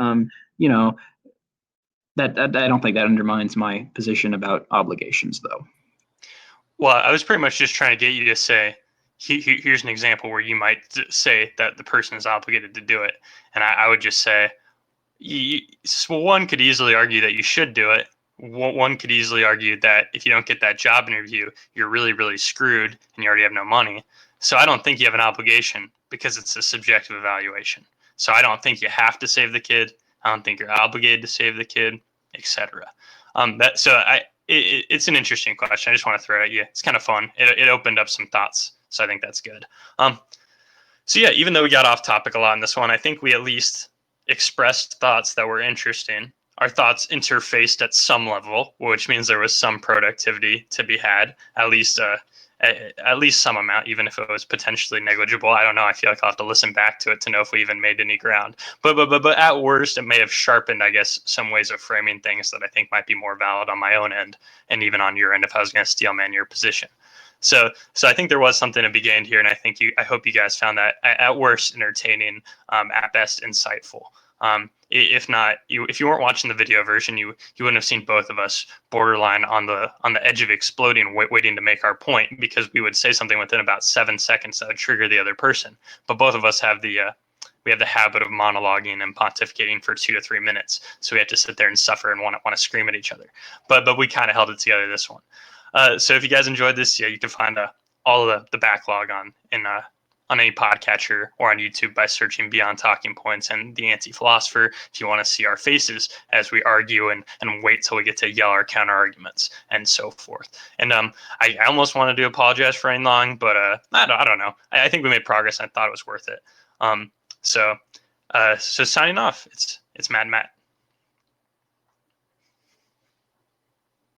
that I don't think that undermines my position about obligations, though. Well, I was pretty much just trying to get you to say, here's an example where you might say that the person is obligated to do it. And I would just say, one could easily argue that you should do it. One could easily argue that if you don't get that job interview, you're really, really screwed and you already have no money. So I don't think you have an obligation because it's a subjective evaluation. So I don't think you have to save the kid. I don't think you're obligated to save the kid, etc. It's an interesting question. I just want to throw it at you. It's kind of fun. It opened up some thoughts, so I think that's good. So yeah, even though we got off topic a lot in this one, I think we at least expressed thoughts that were interesting. Our thoughts interfaced at some level, which means there was some productivity to be had, at least some amount, even if it was potentially negligible. I don't know. I feel like I'll have to listen back to it to know if we even made any ground. But at worst, it may have sharpened, I guess, some ways of framing things that I think might be more valid on my own end, and even on your end if I was going to steel man your position. So I think there was something to be gained here, and I hope you guys found that at worst entertaining, at best insightful. If not, if you weren't watching the video version, you wouldn't have seen both of us borderline on the edge of exploding, waiting to make our point, because we would say something within about 7 seconds that would trigger the other person. But both of us have the habit of monologuing and pontificating for 2 to 3 minutes, so we have to sit there and suffer and want to scream at each other. But we kind of held it together this one. So if you guys enjoyed this, yeah, you can find all of the backlog in on any podcatcher or on YouTube by searching Beyond Talking Points and The Anti-Philosopher if you want to see our faces as we argue and wait till we get to yell our counter arguments and so forth. And I almost wanted to apologize for any long, but I don't know. I think we made progress and I thought it was worth it. So signing off, it's Mad Matt.